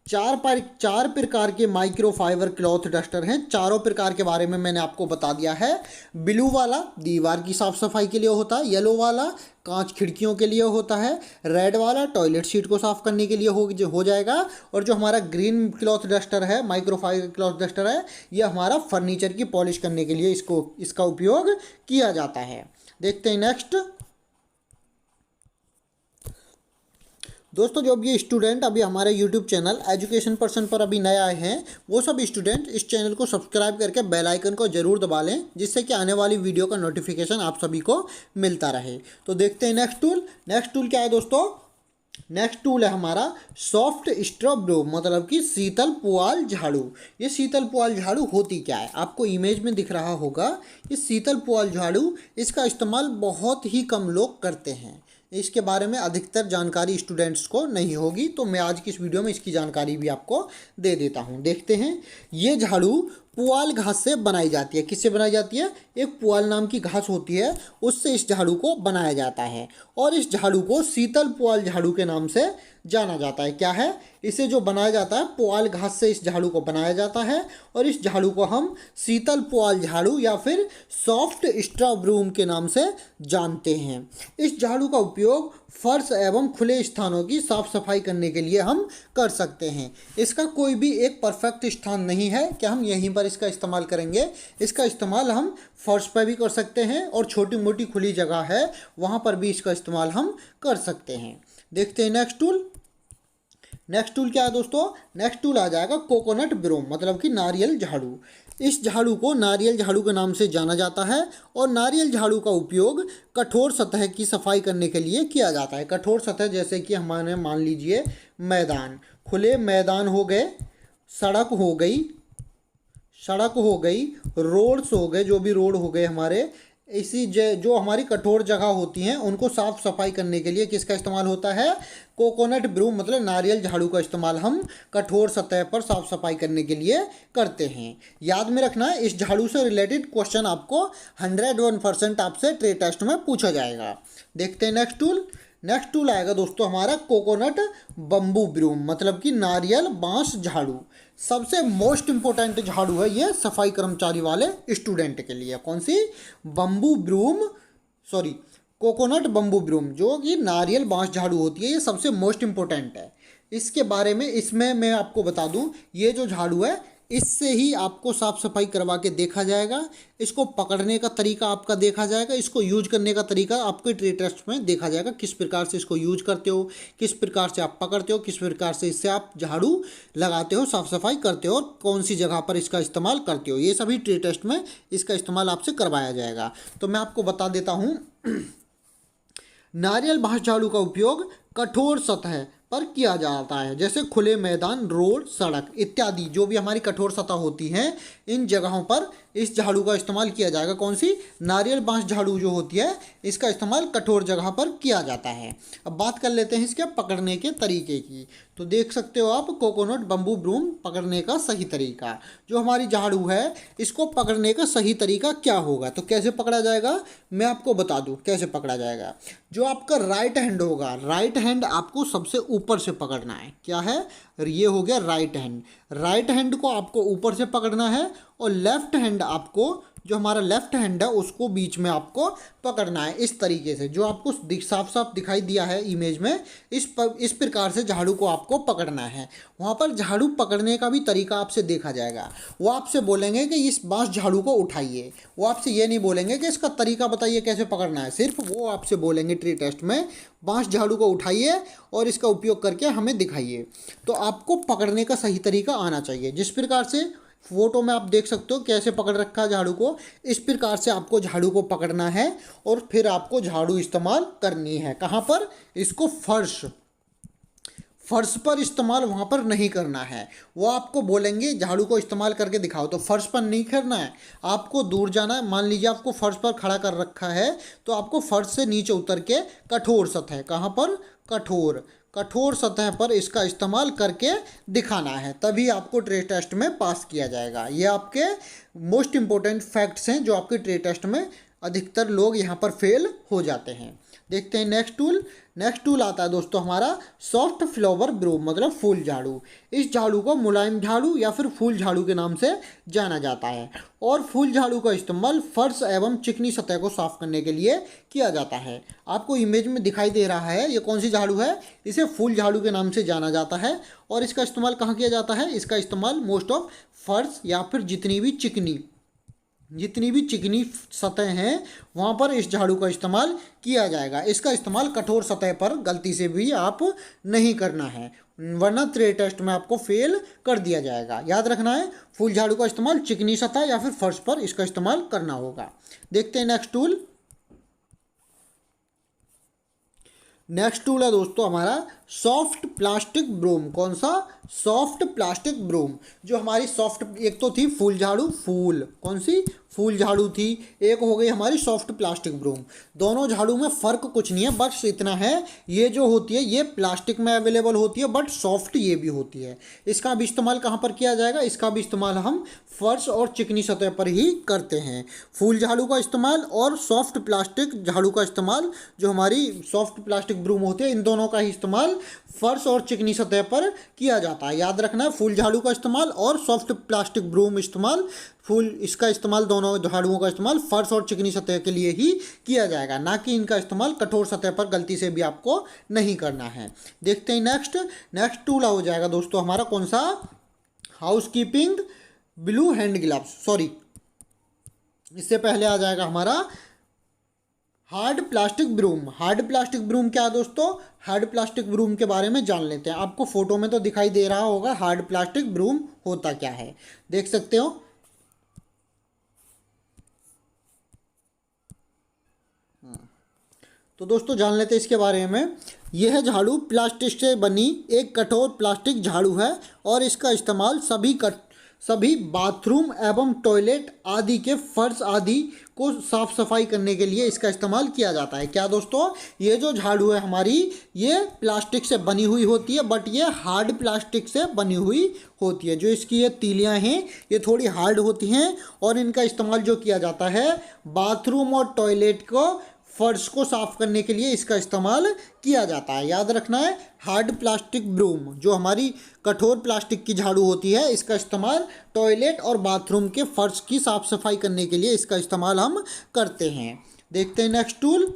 [SPEAKER 1] चार प्रकार के माइक्रोफाइबर क्लॉथ डस्टर हैं। चारों प्रकार के बारे में मैंने आपको बता दिया है। ब्लू वाला दीवार की साफ सफाई के लिए होता है, येलो वाला कांच, खिड़कियों के लिए होता है, रेड वाला टॉयलेट सीट को साफ करने के लिए हो जाएगा, और जो हमारा ग्रीन क्लॉथ डस्टर है, माइक्रोफाइबर क्लॉथ डस्टर है, यह हमारा फर्नीचर की पॉलिश करने के लिए इसका उपयोग किया जाता है। देखते हैं नेक्स्ट दोस्तों, जो भी स्टूडेंट अभी हमारे यूट्यूब चैनल एजुकेशन पर्सन पर अभी नए आए हैं वो सब स्टूडेंट इस चैनल को सब्सक्राइब करके बेल आइकन को जरूर दबा लें, जिससे कि आने वाली वीडियो का नोटिफिकेशन आप सभी को मिलता रहे। तो देखते हैं नेक्स्ट टूल क्या है दोस्तों? नेक्स्ट टूल है हमारा सॉफ्ट स्ट्रॉ ब्रो मतलब कि शीतल पुआल झाड़ू। ये शीतल पुआल झाड़ू होती क्या है? आपको इमेज में दिख रहा होगा, ये शीतल पुआल झाड़ू, इसका इस्तेमाल बहुत ही कम लोग करते हैं। इसके बारे में अधिकतर जानकारी स्टूडेंट्स को नहीं होगी, तो मैं आज की इस वीडियो में इसकी जानकारी भी आपको दे देता हूं। देखते हैं, ये झाड़ू पुआल घास से बनाई जाती है। किससे बनाई जाती है? एक पुआल नाम की घास होती है, उससे इस झाड़ू को बनाया जाता है, और इस झाड़ू को शीतल पुआल झाड़ू के नाम से जाना जाता है। क्या है? इसे जो बनाया जाता है, पुआल घास से इस झाड़ू को बनाया जाता है, और इस झाड़ू को हम शीतल पुआल झाड़ू या फिर सॉफ्ट स्ट्रॉ ब्रूम के नाम से जानते हैं। इस झाड़ू का उपयोग फर्श एवं खुले स्थानों की साफ सफाई करने के लिए हम कर सकते हैं। इसका कोई भी एक परफेक्ट स्थान नहीं है कि हम यहीं पर इसका इस्तेमाल करेंगे। इसका इस्तेमाल हम फर्श पर भी कर सकते हैं, और छोटी मोटी खुली जगह है वहाँ पर भी इसका इस्तेमाल हम कर सकते हैं। देखते हैं नेक्स्ट टूल क्या है दोस्तों? नेक्स्ट टूल आ जाएगा कोकोनट ब्रूम मतलब कि नारियल झाड़ू। इस झाड़ू को नारियल झाड़ू के नाम से जाना जाता है, और नारियल झाड़ू का उपयोग कठोर सतह की सफाई करने के लिए किया जाता है। कठोर सतह जैसे कि हमारे मान लीजिए मैदान, खुले मैदान हो गए, सड़क हो गई, रोड्स हो गए, जो भी रोड हो गए हमारे, जो हमारी कठोर जगह होती हैं उनको साफ सफाई करने के लिए किसका इस्तेमाल होता है? कोकोनट ब्रूम मतलब नारियल झाड़ू का इस्तेमाल हम कठोर सतह पर साफ सफाई करने के लिए करते हैं। याद में रखना है, इस झाड़ू से रिलेटेड क्वेश्चन आपको 101% आपसे ट्रेड टेस्ट में पूछा जाएगा। देखते हैं नेक्स्ट टूल आएगा दोस्तों हमारा कोकोनट बम्बू ब्रूम मतलब कि नारियल बांस झाड़ू। सबसे मोस्ट इंपॉर्टेंट झाड़ू है ये सफाई कर्मचारी वाले स्टूडेंट के लिए। कौन सी? कोकोनट बम्बू ब्रूम, जो कि नारियल बांस झाड़ू होती है, ये सबसे मोस्ट इम्पोर्टेंट है। इसके बारे में इसमें मैं आपको बता दूं, ये जो झाड़ू है इससे ही आपको साफ़ सफाई करवा के देखा जाएगा, इसको पकड़ने का तरीका आपका देखा जाएगा, इसको यूज करने का तरीका आपके ट्रेड टेस्ट में देखा जाएगा, किस प्रकार से इसको यूज करते हो, किस प्रकार से आप पकड़ते हो, किस प्रकार से इससे आप झाड़ू लगाते हो, साफ़ सफाई करते हो, और कौन सी जगह पर इसका इस्तेमाल करते हो, ये सभी ट्रेड टेस्ट में इसका इस्तेमाल आपसे करवाया जाएगा। तो मैं आपको बता देता हूँ, नारियल बांस झाड़ू का उपयोग कठोर सतह पर किया जाता है, जैसे खुले मैदान, रोड, सड़क इत्यादि जो भी हमारी कठोर सतह होती हैं, इन जगहों पर इस झाड़ू का इस्तेमाल किया जाएगा। कौन सी? नारियल बांस झाड़ू जो होती है, इसका इस्तेमाल कठोर जगह पर किया जाता है। अब बात कर लेते हैं इसके पकड़ने के तरीके की। तो देख सकते हो आप, कोकोनट बम्बू ब्रूम पकड़ने का सही तरीका। जो हमारी झाड़ू है, इसको पकड़ने का सही तरीका क्या होगा, तो कैसे पकड़ा जाएगा मैं आपको बता दूं कैसे पकड़ा जाएगा। जो आपका राइट हैंड होगा, राइट हैंड आपको सबसे ऊपर से पकड़ना है। क्या है? ये हो गया राइट हैंड। राइट हैंड को आपको ऊपर से पकड़ना है, और लेफ्ट हैंड आपको, जो हमारा लेफ्ट हैंड है, उसको बीच में आपको पकड़ना है, इस तरीके से जो आपको साफ साफ दिखाई दिया है इमेज में। इस प्रकार से झाड़ू को आपको पकड़ना है। वहाँ पर झाड़ू पकड़ने का भी तरीका आपसे देखा जाएगा। वो आपसे बोलेंगे कि इस बांस झाड़ू को उठाइए, वो आपसे ये नहीं बोलेंगे कि इसका तरीका बताइए कैसे पकड़ना है। सिर्फ वो आपसे बोलेंगे ट्री टेस्ट में, बांस झाड़ू को उठाइए और इसका उपयोग करके हमें दिखाइए। तो आपको पकड़ने का सही तरीका आना चाहिए। जिस प्रकार से फोटो में आप देख सकते हो कैसे पकड़ रखा है झाड़ू को, इस प्रकार से आपको झाड़ू को पकड़ना है, और फिर आपको झाड़ू इस्तेमाल करनी है। कहाँ पर? इसको फर्श पर इस्तेमाल वहाँ पर नहीं करना है। वो आपको बोलेंगे झाड़ू को इस्तेमाल करके दिखाओ, तो फर्श पर नहीं करना है, आपको दूर जाना है। मान लीजिए आपको फर्श पर खड़ा कर रखा है, तो आपको फर्श से नीचे उतर के कठोर सतह, कहाँ पर? कठोर सतह पर इसका इस्तेमाल करके दिखाना है, तभी आपको ट्रेड टेस्ट में पास किया जाएगा। ये आपके मोस्ट इम्पोर्टेंट फैक्ट्स हैं जो आपके ट्रेड टेस्ट में अधिकतर लोग यहाँ पर फेल हो जाते हैं। देखते हैं नेक्स्ट टूल आता है दोस्तों हमारा सॉफ्ट फ्लावर ब्रूम, मतलब फूल झाड़ू। इस झाड़ू को मुलायम झाड़ू या फिर फूल झाड़ू के नाम से जाना जाता है, और फूल झाड़ू का इस्तेमाल फर्श एवं चिकनी सतह को साफ करने के लिए किया जाता है। आपको इमेज में दिखाई दे रहा है, ये कौन सी झाड़ू है? इसे फूल झाड़ू के नाम से जाना जाता है। और इसका इस्तेमाल कहाँ किया जाता है? इसका इस्तेमाल मोस्ट ऑफ फर्श या फिर जितनी भी चिकनी सतह हैं, वहाँ पर इस झाड़ू का इस्तेमाल किया जाएगा। इसका इस्तेमाल कठोर सतह पर गलती से भी आप नहीं करना है, वरना ट्रेड टेस्ट में आपको फेल कर दिया जाएगा। याद रखना है, फूल झाड़ू का इस्तेमाल चिकनी सतह या फिर फर्श पर इसका इस्तेमाल करना होगा। देखते हैं नेक्स्ट टूल है दोस्तों हमारा सॉफ्ट प्लास्टिक ब्रूम। कौन सा? Soft plastic broom. जो हमारी सॉफ्ट, एक तो थी फूल झाड़ू, कौन सी? फूल झाड़ू थी, एक हो गई हमारी सॉफ्ट प्लास्टिक ब्रूम। दोनों झाड़ू में फ़र्क कुछ नहीं है, बस इतना है, ये जो होती है ये प्लास्टिक में अवेलेबल होती है, बट सॉफ्ट ये भी होती है। इसका भी इस्तेमाल कहाँ पर किया जाएगा? इसका भी इस्तेमाल हम फर्श और चिकनी सतह पर ही करते हैं। फूल झाड़ू का इस्तेमाल और सॉफ्ट प्लास्टिक झाड़ू का इस्तेमाल, जो हमारी सॉफ्ट प्लास्टिक ब्रूम होती है, इन दोनों का ही इस्तेमाल फर्श और चिकनी सतह पर किया जाता है। याद रखना है, फूल झाड़ू का इस्तेमाल और सॉफ्ट प्लास्टिक ब्रूम इस्तेमाल, इसका इस्तेमाल, दोनों झाड़ुओं का इस्तेमाल फर्श और चिकनी सतह के लिए ही किया जाएगा, ना कि इनका इस्तेमाल कठोर सतह पर गलती से भी आपको नहीं करना है। देखते हैं नेक्स्ट टूल हो जाएगा दोस्तों हमारा कौन सा? Housekeeping blue hand gloves, sorry, इससे पहले आ जाएगा हमारा हार्ड प्लास्टिक ब्रूम क्या है दोस्तों? हार्ड प्लास्टिक ब्रूम के बारे में जान लेते हैं। आपको फोटो में तो दिखाई दे रहा होगा हार्ड प्लास्टिक ब्रूम होता क्या है, देख सकते हो। तो दोस्तों जान लेते हैं इसके बारे में। यह झाड़ू प्लास्टिक से बनी एक कठोर प्लास्टिक झाड़ू है, और इसका इस्तेमाल सभी बाथरूम एवं टॉयलेट आदि के फर्श आदि को साफ सफाई करने के लिए इसका इस्तेमाल किया जाता है। क्या दोस्तों? ये जो झाड़ू है हमारी, ये प्लास्टिक से बनी हुई होती है, बट ये हार्ड प्लास्टिक से बनी हुई होती है। जो इसकी ये तीलियां हैं, ये थोड़ी हार्ड होती हैं, और इनका इस्तेमाल जो किया जाता है बाथरूम और टॉयलेट को, फर्श को साफ करने के लिए इसका इस्तेमाल किया जाता है। याद रखना है, हार्ड प्लास्टिक ब्रूम, जो हमारी कठोर प्लास्टिक की झाड़ू होती है, इसका इस्तेमाल टॉयलेट और बाथरूम के फर्श की साफ सफाई करने के लिए इसका इस्तेमाल हम करते हैं। देखते हैं नेक्स्ट टूल।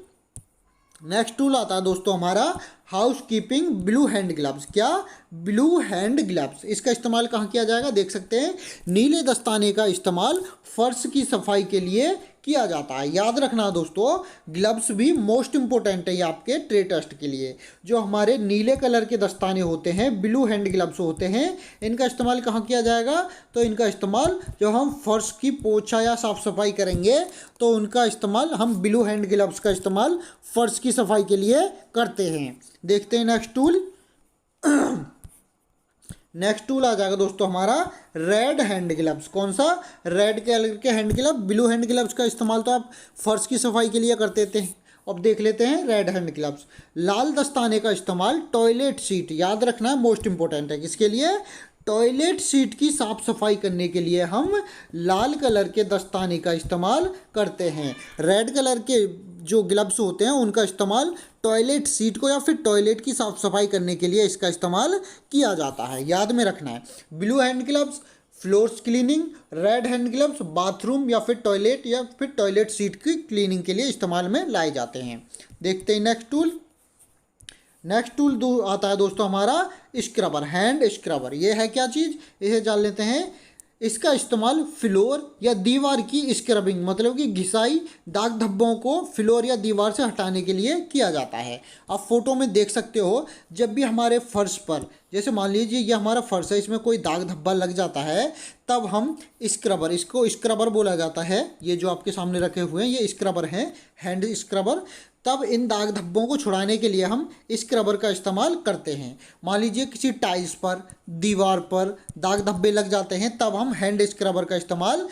[SPEAKER 1] नेक्स्ट टूल आता है दोस्तों हमारा housekeeping blue hand gloves. क्या? Blue hand gloves. इसका इस्तेमाल कहाँ किया जाएगा? देख सकते हैं, नीले दस्ताने का इस्तेमाल फर्श की सफाई के लिए किया जाता है। याद रखना दोस्तों, ग्लव्स भी मोस्ट इंपॉर्टेंट है ये आपके ट्रे टेस्ट के लिए। जो हमारे नीले कलर के दस्ताने होते हैं, ब्लू हैंड ग्लव्स होते हैं, इनका इस्तेमाल कहाँ किया जाएगा? तो इनका इस्तेमाल जब हम फर्श की पोछा या साफ सफाई करेंगे तो उनका इस्तेमाल, हम ब्लू हैंड ग्लव्स का इस्तेमाल फर्श की सफाई के लिए करते हैं। देखते हैं नेक्स्ट टूल। नेक्स्ट टूल आ जाएगा दोस्तों हमारा रेड हैंड ग्लव्स। कौन सा? रेड कलर के hand glove. Blue hand gloves का इस्तेमाल तो आप फर्श की सफाई के लिए करते थे। अब देख लेते हैं रेड हैंड ग्लव्स। लाल दस्ताने का इस्तेमाल टॉयलेट सीट, याद रखना है, मोस्ट इंपॉर्टेंट है। किसके लिए? टॉयलेट सीट की साफ सफाई करने के लिए हम लाल कलर के दस्ताने का इस्तेमाल करते हैं। रेड कलर के जो ग्लव्स होते हैं उनका इस्तेमाल टॉयलेट सीट को या फिर टॉयलेट की साफ सफाई करने के लिए इसका इस्तेमाल किया जाता है। याद में रखना है। Blue hand gloves floors cleaning, red hand gloves bathroom या फिर टॉयलेट सीट की क्लीनिंग के लिए इस्तेमाल में लाए जाते हैं। देखते हैं नेक्स्ट टूल। नेक्स्ट टूल आता है दोस्तों हमारा स्क्रबर, हैंड स्क्रबर। ये है क्या चीज़? इसे जान लेते हैं। इसका इस्तेमाल फ्लोर या दीवार की स्क्रबिंग, मतलब कि घिसाई, दाग धब्बों को फ्लोर या दीवार से हटाने के लिए किया जाता है। आप फोटो में देख सकते हो, जब भी हमारे फर्श पर, जैसे मान लीजिए ये हमारा फर्श है, इसमें कोई दाग धब्बा लग जाता है, तब हम स्क्रबर, इसको स्क्रबर बोला जाता है। ये जो आपके सामने रखे हुए हैं ये स्क्रबर हैं, हैंड स्क्रबर। तब इन दाग धब्बों को छुड़ाने के लिए हम स्क्रबर का इस्तेमाल करते हैं। मान लीजिए किसी टाइल्स पर, दीवार पर दाग धब्बे लग जाते हैं, तब हम हैंड स्क्रबर का इस्तेमाल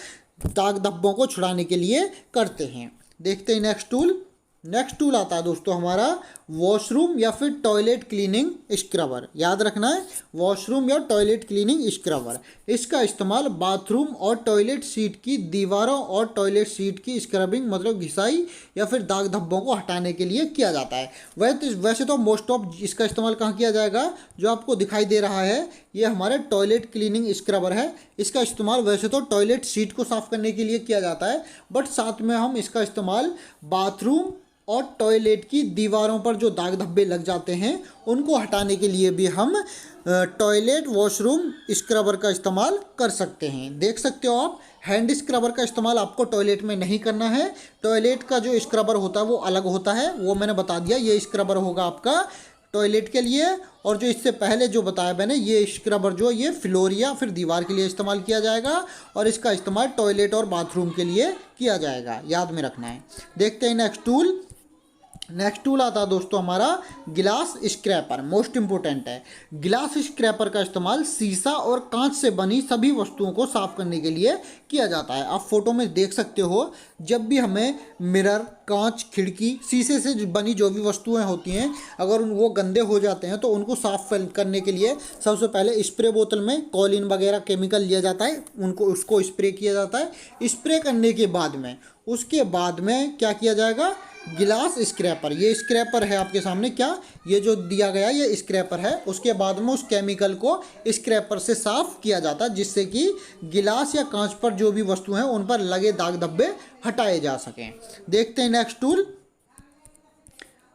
[SPEAKER 1] दाग धब्बों को छुड़ाने के लिए करते हैं। देखते हैं नेक्स्ट टूल। नेक्स्ट टूल आता है दोस्तों हमारा वॉशरूम या फिर टॉयलेट क्लीनिंग स्क्रबर। याद रखना है, वॉशरूम या टॉयलेट क्लीनिंग स्क्रबर। इसका इस्तेमाल बाथरूम और टॉयलेट सीट की दीवारों और टॉयलेट सीट की स्क्रबिंग, मतलब घिसाई या फिर दाग धब्बों को हटाने के लिए किया जाता है। वैसे तो मोस्ट ऑफ इसका इस्तेमाल कहाँ किया जाएगा? जो आपको दिखाई दे रहा है ये हमारे टॉयलेट क्लीनिंग स्क्रबर है। इसका इस्तेमाल वैसे तो टॉयलेट सीट को साफ़ करने के लिए किया जाता है, बट साथ में हम इसका इस्तेमाल बाथरूम और टॉयलेट की दीवारों पर जो दाग धब्बे लग जाते हैं उनको हटाने के लिए भी हम टॉयलेट वॉशरूम स्क्रबर का इस्तेमाल कर सकते हैं। देख सकते हो आप, हैंड स्क्रबर का इस्तेमाल आपको टॉयलेट में नहीं करना है। टॉयलेट का जो स्क्रबर होता है वो अलग होता है, वो मैंने बता दिया। ये स्क्रबर होगा आपका टॉयलेट के लिए, और जो इससे पहले जो बताया मैंने ये स्क्रबर जो ये फ्लोर या फिर दीवार के लिए इस्तेमाल किया जाएगा, और इसका इस्तेमाल टॉयलेट और बाथरूम के लिए किया जाएगा। याद में रखना है। देखते हैं नेक्स्ट टूल। नेक्स्ट टूल आता है दोस्तों हमारा गिलास स्क्रैपर, मोस्ट इंपॉर्टेंट है। गिलास स्क्रैपर का इस्तेमाल शीशा और कांच से बनी सभी वस्तुओं को साफ करने के लिए किया जाता है। आप फोटो में देख सकते हो, जब भी हमें मिरर, कांच, खिड़की, शीशे से बनी जो भी वस्तुएं होती हैं, अगर वो गंदे हो जाते हैं तो उनको साफ करने के लिए सबसे पहले स्प्रे बोतल में कॉलिन वगैरह केमिकल लिया जाता है, उसको स्प्रे किया जाता है। स्प्रे करने के बाद में उसके बाद में क्या किया जाएगा? गिलास स्क्रैपर। ये स्क्रैपर है आपके सामने, क्या ये जो दिया गया ये स्क्रैपर है। उसके बाद में उस केमिकल को स्क्रैपर से साफ किया जाता है, जिससे कि गिलास या कांच पर जो भी वस्तु हैं उन पर लगे दाग धब्बे हटाए जा सकें। देखते हैं नेक्स्ट टूल।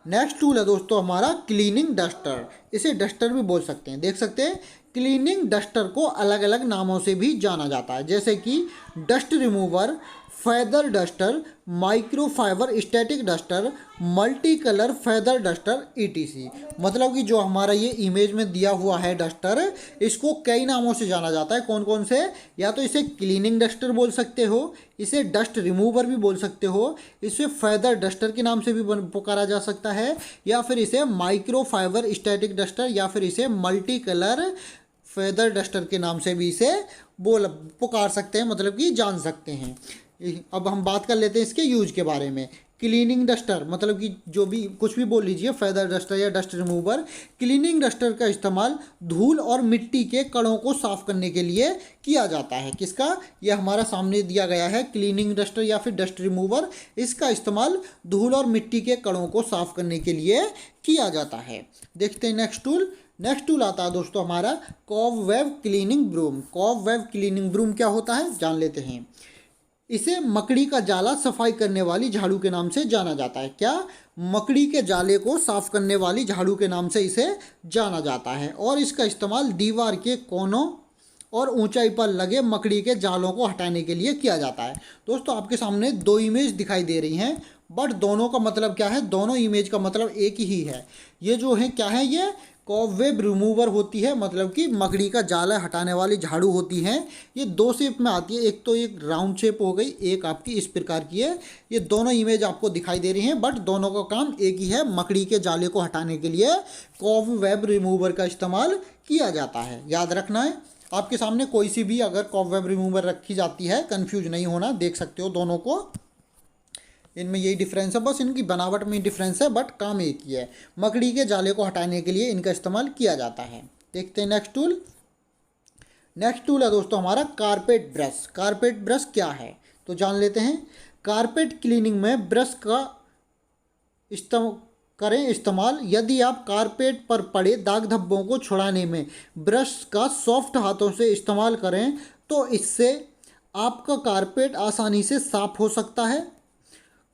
[SPEAKER 1] नेक्स्ट टूल है दोस्तों हमारा क्लीनिंग डस्टर। इसे डस्टर भी बोल सकते हैं। देख सकते हैं, क्लीनिंग डस्टर को अलग अलग नामों से भी जाना जाता है, जैसे कि dust remover, feather duster, microfibre static duster, multi colour feather duster, etc. मतलब कि जो हमारा ये इमेज में दिया हुआ है डस्टर, इसको कई नामों से जाना जाता है। कौन कौन से? या तो इसे क्लीनिंग डस्टर बोल सकते हो, इसे डस्ट रिमूवर भी बोल सकते हो, इसे फेदर डस्टर के नाम से भी पुकारा जा सकता है, या फिर इसे माइक्रोफाइबर स्टैटिक डस्टर, या फिर इसे मल्टी कलर फेदर डस्टर के नाम से भी इसे पुकार सकते हैं, मतलब कि जान सकते हैं। अब हम बात कर लेते हैं इसके यूज के बारे में। क्लीनिंग डस्टर मतलब कि जो भी कुछ भी बोल लीजिए, फेदर डस्टर या डस्ट रिमूवर। क्लीनिंग डस्टर का इस्तेमाल धूल और मिट्टी के कणों को साफ करने के लिए किया जाता है। किसका? यह हमारा सामने दिया गया है, क्लीनिंग डस्टर या फिर डस्ट रिमूवर। इसका इस्तेमाल धूल और मिट्टी के कणों को साफ करने के लिए किया जाता है। देखते हैं नेक्स्ट टूल। नेक्स्ट टूल आता है दोस्तों हमारा cobweb cleaning broom. Cobweb cleaning broom क्या होता है जान लेते हैं। इसे मकड़ी का जाला सफाई करने वाली झाड़ू के नाम से जाना जाता है। क्या? मकड़ी के जाले को साफ करने वाली झाड़ू के नाम से इसे जाना जाता है और इसका इस्तेमाल दीवार के कोनों और ऊंचाई पर लगे मकड़ी के जालों को हटाने के लिए किया जाता है। दोस्तों आपके सामने दो इमेज दिखाई दे रही हैं, बट दोनों का मतलब क्या है? दोनों इमेज का मतलब एक ही है। ये जो है क्या है? ये कॉबवेब रिमूवर होती है, मतलब कि मकड़ी का जाला हटाने वाली झाड़ू होती है। ये दो शेप में आती है, एक तो एक राउंड शेप हो गई, एक आपकी इस प्रकार की है। ये दोनों इमेज आपको दिखाई दे रही हैं, बट दोनों का काम एक ही है। मकड़ी के जाले को हटाने के लिए कॉबवेब रिमूवर का इस्तेमाल किया जाता है, याद रखना है। आपके सामने कोई सी भी अगर कॉबवेब रिमूवर रखी जाती है, कंफ्यूज नहीं होना, देख सकते हो दोनों को, इनमें यही डिफरेंस है, बस इनकी बनावट में डिफरेंस है, बट काम एक ही है। मकड़ी के जाले को हटाने के लिए इनका इस्तेमाल किया जाता है। देखते हैं नेक्स्ट टूल। नेक्स्ट टूल है दोस्तों हमारा कारपेट ब्रश। कारपेट ब्रश क्या है तो जान लेते हैं। कारपेट क्लीनिंग में ब्रश का इस्तेमाल यदि आप कारपेट पर पड़े दाग धब्बों को छुड़ाने में ब्रश का सॉफ्ट हाथों से इस्तेमाल करें तो इससे आपका कारपेट आसानी से साफ हो सकता है।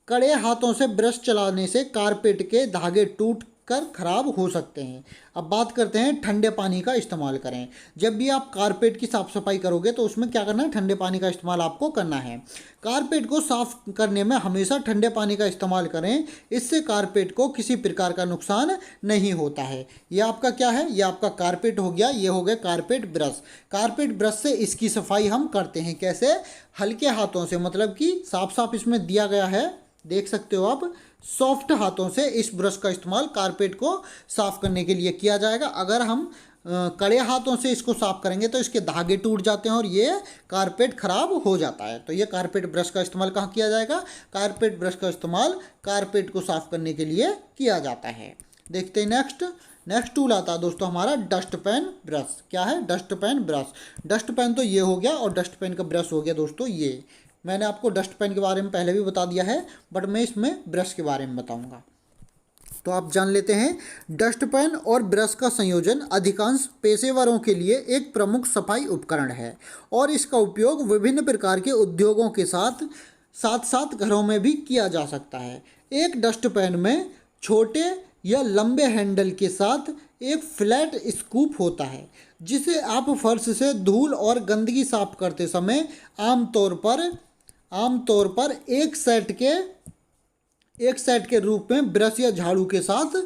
[SPEAKER 1] कड़े हाथों से ब्रश चलाने से कारपेट के धागे टूट कर खराब हो सकते हैं। अब बात करते हैं ठंडे पानी का इस्तेमाल करें। जब भी आप कारपेट की साफ़ सफाई करोगे तो उसमें क्या करना है? ठंडे पानी का इस्तेमाल आपको करना है। कारपेट को साफ करने में हमेशा ठंडे पानी का इस्तेमाल करें, इससे कारपेट को किसी प्रकार का नुकसान नहीं होता है। ये आपका क्या है? ये आपका कारपेट हो गया, ये हो गया कारपेट ब्रश। कारपेट ब्रश से इसकी सफाई हम करते हैं कैसे? हल्के हाथों से, मतलब कि साफ साफ इसमें दिया गया है, देख सकते हो आप। सॉफ्ट हाथों से इस ब्रश का इस्तेमाल कारपेट को साफ करने के लिए किया जाएगा। अगर हम कड़े हाथों से इसको साफ करेंगे तो इसके धागे टूट जाते हैं और ये कारपेट खराब हो जाता है। तो ये कारपेट ब्रश का इस्तेमाल कहाँ किया जाएगा? कारपेट ब्रश का इस्तेमाल कारपेट को साफ करने के लिए किया जाता है। देखते हैं नेक्स्ट टूल आता है दोस्तों हमारा डस्ट पेन ब्रश। क्या है? Dust pan brush. Dust pan तो ये हो गया और डस्ट पेन का ब्रश हो गया दोस्तों ये। मैंने आपको डस्ट पेन के बारे में पहले भी बता दिया है, बट मैं इसमें ब्रश के बारे में बताऊंगा। तो आप जान लेते हैं, डस्ट पेन और ब्रश का संयोजन अधिकांश पेशेवरों के लिए एक प्रमुख सफाई उपकरण है और इसका उपयोग विभिन्न प्रकार के उद्योगों के साथ साथ घरों में भी किया जा सकता है। एक डस्ट पेन में छोटे या लंबे हैंडल के साथ एक फ्लैट स्कूप होता है जिसे आप फर्श से धूल और गंदगी साफ करते समय आमतौर पर एक सेट के रूप में ब्रश या झाड़ू के साथ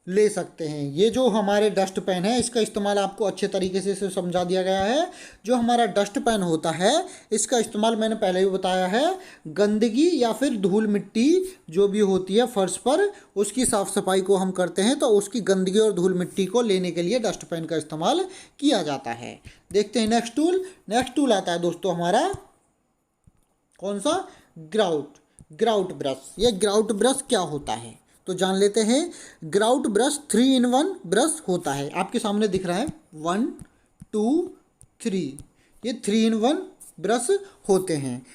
[SPEAKER 1] ले सकते हैं। ये जो हमारे डस्ट पेन है इसका इस्तेमाल आपको अच्छे तरीके से इसे समझा दिया गया है। जो हमारा डस्ट पेन होता है इसका इस्तेमाल मैंने पहले भी बताया है, गंदगी या फिर धूल मिट्टी जो भी होती है फर्श पर, उसकी साफ़ सफाई को हम करते हैं तो उसकी गंदगी और धूल मिट्टी को लेने के लिए डस्ट पेन का इस्तेमाल किया जाता है। देखते हैं नेक्स्ट टूल आता है दोस्तों हमारा कौन सा? Grout brush. ये ग्राउट ब्रश क्या होता है तो जान लेते हैं। ग्राउट ब्रश 3-in-1 ब्रश होता है। आपके सामने दिख रहा है 1 2 3, ये 3-in-1 ब्रश होते हैं।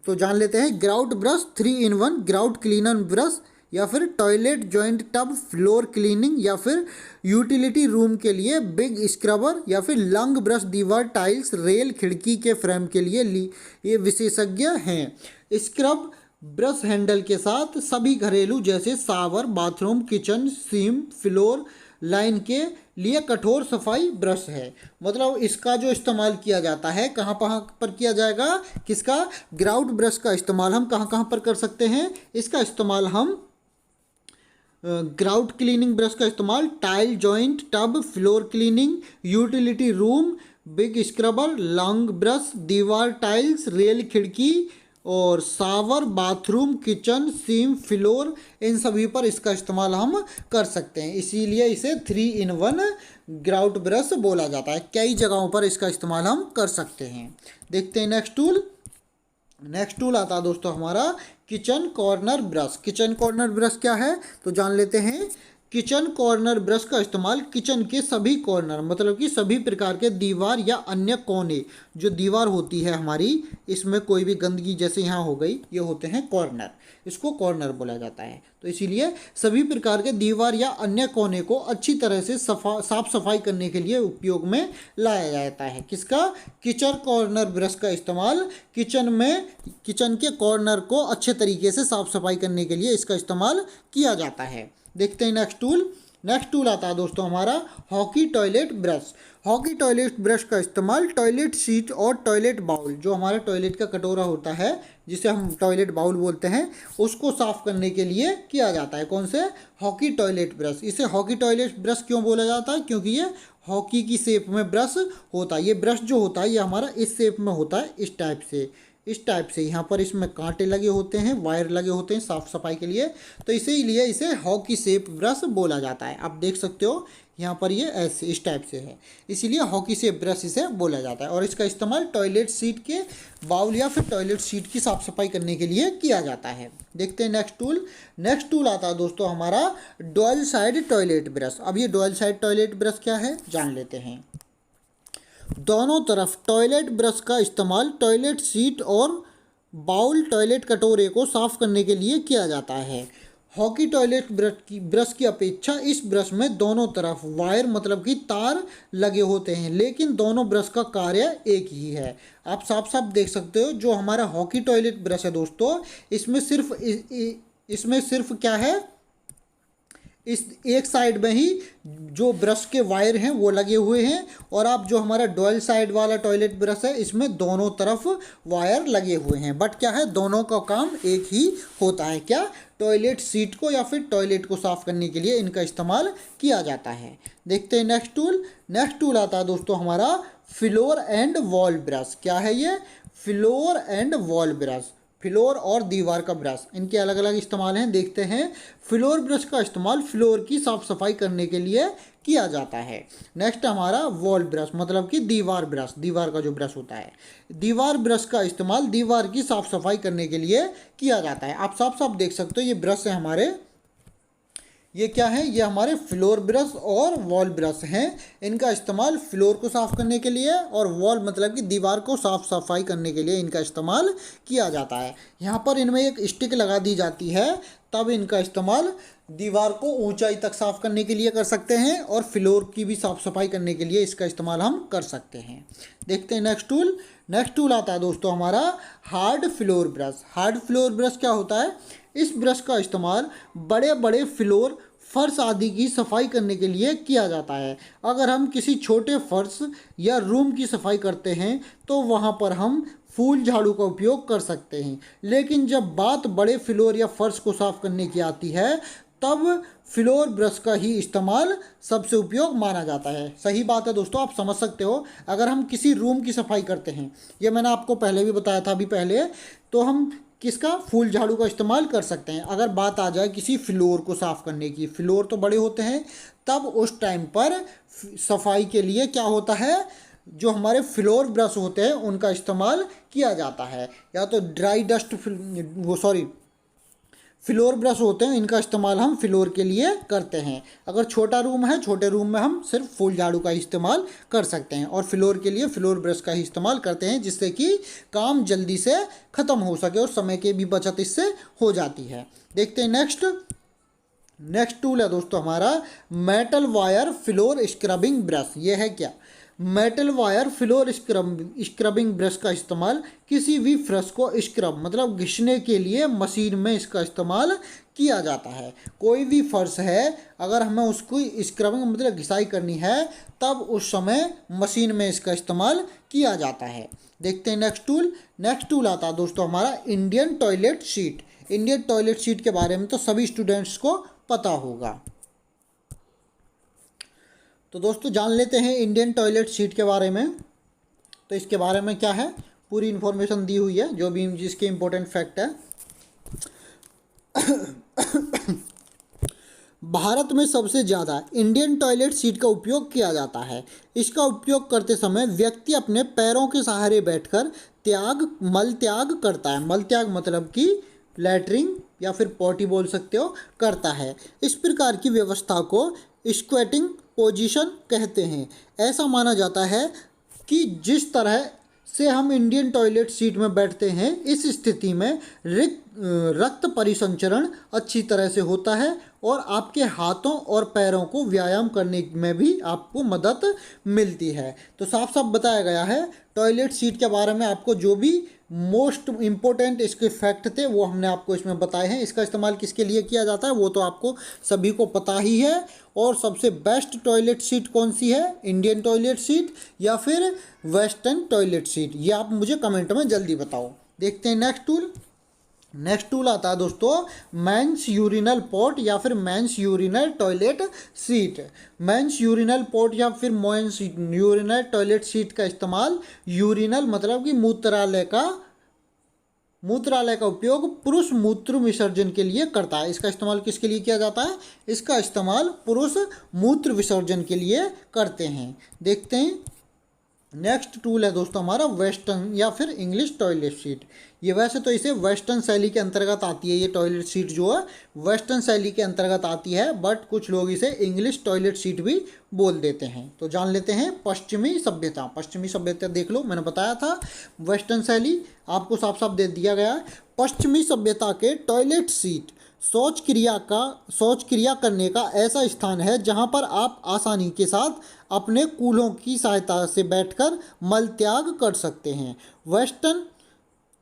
[SPEAKER 1] तो जान लेते हैं, grout brush 3-in-1 grout cleaner brush या फिर toilet joint tub floor cleaning या फिर यूटिलिटी रूम के लिए बिग स्क्रबर या फिर लंग ब्रश दीवार टाइल्स रेल खिड़की के फ्रेम के लिए ये विशेषज्ञ हैं। स्क्रब ब्रश हैंडल के साथ सभी घरेलू जैसे शावर बाथरूम किचन सीम फ्लोर लाइन के लिए कठोर सफाई ब्रश है। मतलब इसका जो इस्तेमाल किया जाता है कहाँ पर किया जाएगा? किसका? ग्राउट ब्रश का इस्तेमाल हम कहाँ पर कर सकते हैं? इसका इस्तेमाल हम ग्राउट क्लीनिंग ब्रश का इस्तेमाल tile joint tub floor cleaning utility room big scrubber long brush दीवार टाइल्स रेल खिड़की और शावर बाथरूम किचन सीम फ्लोर, इन सभी पर इसका इस्तेमाल हम कर सकते हैं। इसीलिए इसे 3-in-1 ग्राउट ब्रश बोला जाता है। कई जगहों पर इसका इस्तेमाल हम कर सकते हैं। देखते हैं नेक्स्ट टूल आता है दोस्तों हमारा kitchen corner brush. Kitchen corner brush क्या है तो जान लेते हैं। किचन कॉर्नर ब्रश का इस्तेमाल किचन के सभी कॉर्नर, मतलब कि सभी प्रकार के दीवार या अन्य कोने जो दीवार होती है हमारी, इसमें कोई भी गंदगी जैसे यहाँ हो गई, ये होते हैं कॉर्नर, इसको कॉर्नर बोला जाता है। तो इसीलिए सभी प्रकार के दीवार या अन्य कोने को अच्छी तरह से साफ सफाई करने के लिए उपयोग में लाया जाता है। किसका? किचन कॉर्नर ब्रश का इस्तेमाल किचन के कॉर्नर को अच्छे तरीके से साफ सफाई करने के लिए इसका इस्तेमाल किया जाता है। देखते हैं नेक्स्ट टूल आता है दोस्तों हमारा hockey toilet brush. Hockey toilet brush का इस्तेमाल टॉयलेट सीट और टॉयलेट बाउल, जो हमारे टॉयलेट का कटोरा होता है जिसे हम टॉयलेट बाउल बोलते हैं, उसको साफ करने के लिए किया जाता है। कौन से? Hockey toilet brush. इसे हॉकी टॉयलेट ब्रश क्यों बोला जाता है? क्योंकि ये हॉकी की शेप में ब्रश होता है। ये ब्रश जो होता है ये हमारा इस शेप में होता है, इस टाइप से यहाँ पर इसमें कांटे लगे होते हैं, वायर लगे होते हैं साफ सफाई के लिए, तो इसीलिए इसे हॉकी शेप ब्रश बोला जाता है। आप देख सकते हो यहाँ पर ये ऐसे इस टाइप से है, इसीलिए हॉकी शेप ब्रश इसे बोला जाता है। और इसका इस्तेमाल टॉयलेट सीट के बाउल या फिर टॉयलेट सीट की साफ सफाई करने के लिए किया जाता है। देखते हैं नेक्स्ट टूल आता है दोस्तों हमारा डुअल साइड टॉयलेट ब्रश। अब ये डुअल साइड टॉयलेट ब्रश क्या है जान लेते हैं। दोनों तरफ टॉयलेट ब्रश का इस्तेमाल टॉयलेट सीट और बाउल टॉयलेट कटोरे को साफ करने के लिए किया जाता है। हॉकी टॉयलेट ब्रश की अपेक्षा इस ब्रश में दोनों तरफ वायर मतलब कि तार लगे होते हैं, लेकिन दोनों ब्रश का कार्य एक ही है। आप साफ साफ देख सकते हो जो हमारा हॉकी टॉयलेट ब्रश है दोस्तों, इसमें सिर्फ क्या है, इस एक साइड में ही जो ब्रश के वायर हैं वो लगे हुए हैं, और आप जो हमारा डुअल साइड वाला टॉयलेट ब्रश है इसमें दोनों तरफ वायर लगे हुए हैं। बट क्या है, दोनों का काम एक ही होता है। क्या? टॉयलेट सीट को या फिर टॉयलेट को साफ करने के लिए इनका इस्तेमाल किया जाता है। देखते हैं नेक्स्ट टूल आता है दोस्तों हमारा फ्लोर एंड वॉल ब्रश। क्या है ये? Floor and wall brush. Floor और दीवार का ब्रश, इनके अलग अलग इस्तेमाल हैं। देखते हैं। फ्लोर ब्रश का इस्तेमाल फ्लोर की साफ सफाई करने के लिए किया जाता है। नेक्स्ट हमारा वॉल ब्रश मतलब कि दीवार का जो ब्रश होता है, दीवार ब्रश का इस्तेमाल दीवार की साफ सफाई करने के लिए किया जाता है। आप साफ साफ देख सकते हो ये ब्रश है हमारे, ये क्या है, ये हमारे फ्लोर ब्रश और वॉल ब्रश हैं। इनका इस्तेमाल फ्लोर को साफ़ करने के लिए और वॉल मतलब कि दीवार को साफ सफाई करने के लिए इनका इस्तेमाल किया जाता है। यहाँ पर इनमें एक स्टिक लगा दी जाती है, तब इनका इस्तेमाल दीवार को ऊंचाई तक साफ़ करने के लिए कर सकते हैं और फ्लोर की भी साफ़ सफाई करने के लिए इसका इस्तेमाल हम कर सकते हैं। देखते हैं नेक्स्ट टूल आता है दोस्तों हमारा hard floor brush. Hard floor brush क्या होता है? इस ब्रश का इस्तेमाल बड़े बड़े फ्लोर, फर्श आदि की सफाई करने के लिए किया जाता है। अगर हम किसी छोटे फर्श या रूम की सफाई करते हैं तो वहाँ पर हम फूल झाड़ू का उपयोग कर सकते हैं, लेकिन जब बात बड़े फ्लोर या फर्श को साफ करने की आती है तब फ्लोर ब्रश का ही इस्तेमाल सबसे उपयोग माना जाता है। सही बात है दोस्तों, आप समझ सकते हो। अगर हम किसी रूम की सफाई करते हैं, ये मैंने आपको पहले भी बताया था अभी पहले, तो हम किसका, फूल झाड़ू का इस्तेमाल कर सकते हैं। अगर बात आ जाए किसी फ्लोर को साफ़ करने की, फ्लोर तो बड़े होते हैं, तब उस टाइम पर सफाई के लिए क्या होता है, जो हमारे फ्लोर ब्रश होते हैं उनका इस्तेमाल किया जाता है। या तो फ्लोर ब्रश होते हैं, इनका इस्तेमाल हम फ्लोर के लिए करते हैं। अगर छोटा रूम है, छोटे रूम में हम सिर्फ फूल झाड़ू का इस्तेमाल कर सकते हैं और फ्लोर के लिए फ्लोर ब्रश का ही इस्तेमाल करते हैं, जिससे कि काम जल्दी से ख़त्म हो सके और समय की भी बचत इससे हो जाती है। देखते हैं नेक्स्ट टूल है दोस्तों हमारा metal wire floor scrubbing brush. ये है क्या? Metal wire floor scrubbing brush का इस्तेमाल किसी भी फर्श को स्क्रब मतलब घिसने के लिए मशीन में इसका इस्तेमाल किया जाता है। कोई भी फर्श है, अगर हमें उसको स्क्रबिंग मतलब घिसाई करनी है, तब उस समय मशीन में इसका इस्तेमाल किया जाता है। देखते हैं नेक्स्ट टूल आता है दोस्तों हमारा Indian toilet seat. Indian toilet seat के बारे में तो सभी स्टूडेंट्स को पता होगा। तो दोस्तों जान लेते हैं इंडियन टॉयलेट सीट के बारे में। तो इसके बारे में क्या है, पूरी इन्फॉर्मेशन दी हुई है, जो भी जिसके इम्पोर्टेंट फैक्ट है। भारत में सबसे ज़्यादा इंडियन टॉयलेट सीट का उपयोग किया जाता है। इसका उपयोग करते समय व्यक्ति अपने पैरों के सहारे बैठकर मल त्याग करता है। मल त्याग मतलब कि लैट्रिन या फिर पॉटी बोल सकते हो, करता है। इस प्रकार की व्यवस्था को स्क्वैटिंग पोजीशन कहते हैं। ऐसा माना जाता है कि जिस तरह से हम इंडियन टॉयलेट सीट में बैठते हैं, इस स्थिति में रक्त परिसंचरण अच्छी तरह से होता है और आपके हाथों और पैरों को व्यायाम करने में भी आपको मदद मिलती है। तो साफ साफ बताया गया है टॉयलेट सीट के बारे में। आपको जो भी मोस्ट इम्पोर्टेंट इसके फैक्ट थे वो हमने आपको इसमें बताए हैं। इसका इस्तेमाल किसके लिए किया जाता है वो तो आपको सभी को पता ही है। और सबसे बेस्ट टॉयलेट सीट कौन सी है, इंडियन टॉयलेट सीट या फिर वेस्टर्न टॉयलेट सीट, ये आप मुझे कमेंट में जल्दी बताओ। देखते हैं नेक्स्ट टूल। नेक्स्ट टूल आता है दोस्तों मेंस यूरिनल पॉट या फिर men's urinal toilet seat. Men's urinal pot या फिर मेंस यूरिनल टॉयलेट सीट का इस्तेमाल, यूरिनल मतलब कि मूत्रालय का उपयोग पुरुष मूत्र विसर्जन के लिए करता है। इसका इस्तेमाल किसके लिए किया जाता है, इसका इस्तेमाल पुरुष मूत्र विसर्जन के लिए करते हैं। देखते हैं नेक्स्ट टूल है दोस्तों हमारा वेस्टर्न या फिर इंग्लिश टॉयलेट सीट। ये वैसे तो इसे वेस्टर्न शैली के अंतर्गत आती है, ये टॉयलेट सीट जो है वेस्टर्न शैली के अंतर्गत आती है, बट कुछ लोग इसे इंग्लिश टॉयलेट सीट भी बोल देते हैं। तो जान लेते हैं पश्चिमी सभ्यता। पश्चिमी सभ्यता देख लो, मैंने बताया था वेस्टर्न शैली आपको साफ साफ दे दिया गया है। पश्चिमी सभ्यता के टॉयलेट सीट शौच क्रिया करने का ऐसा स्थान है जहां पर आप आसानी के साथ अपने कूल्हों की सहायता से बैठकर मल त्याग कर सकते हैं। वेस्टर्न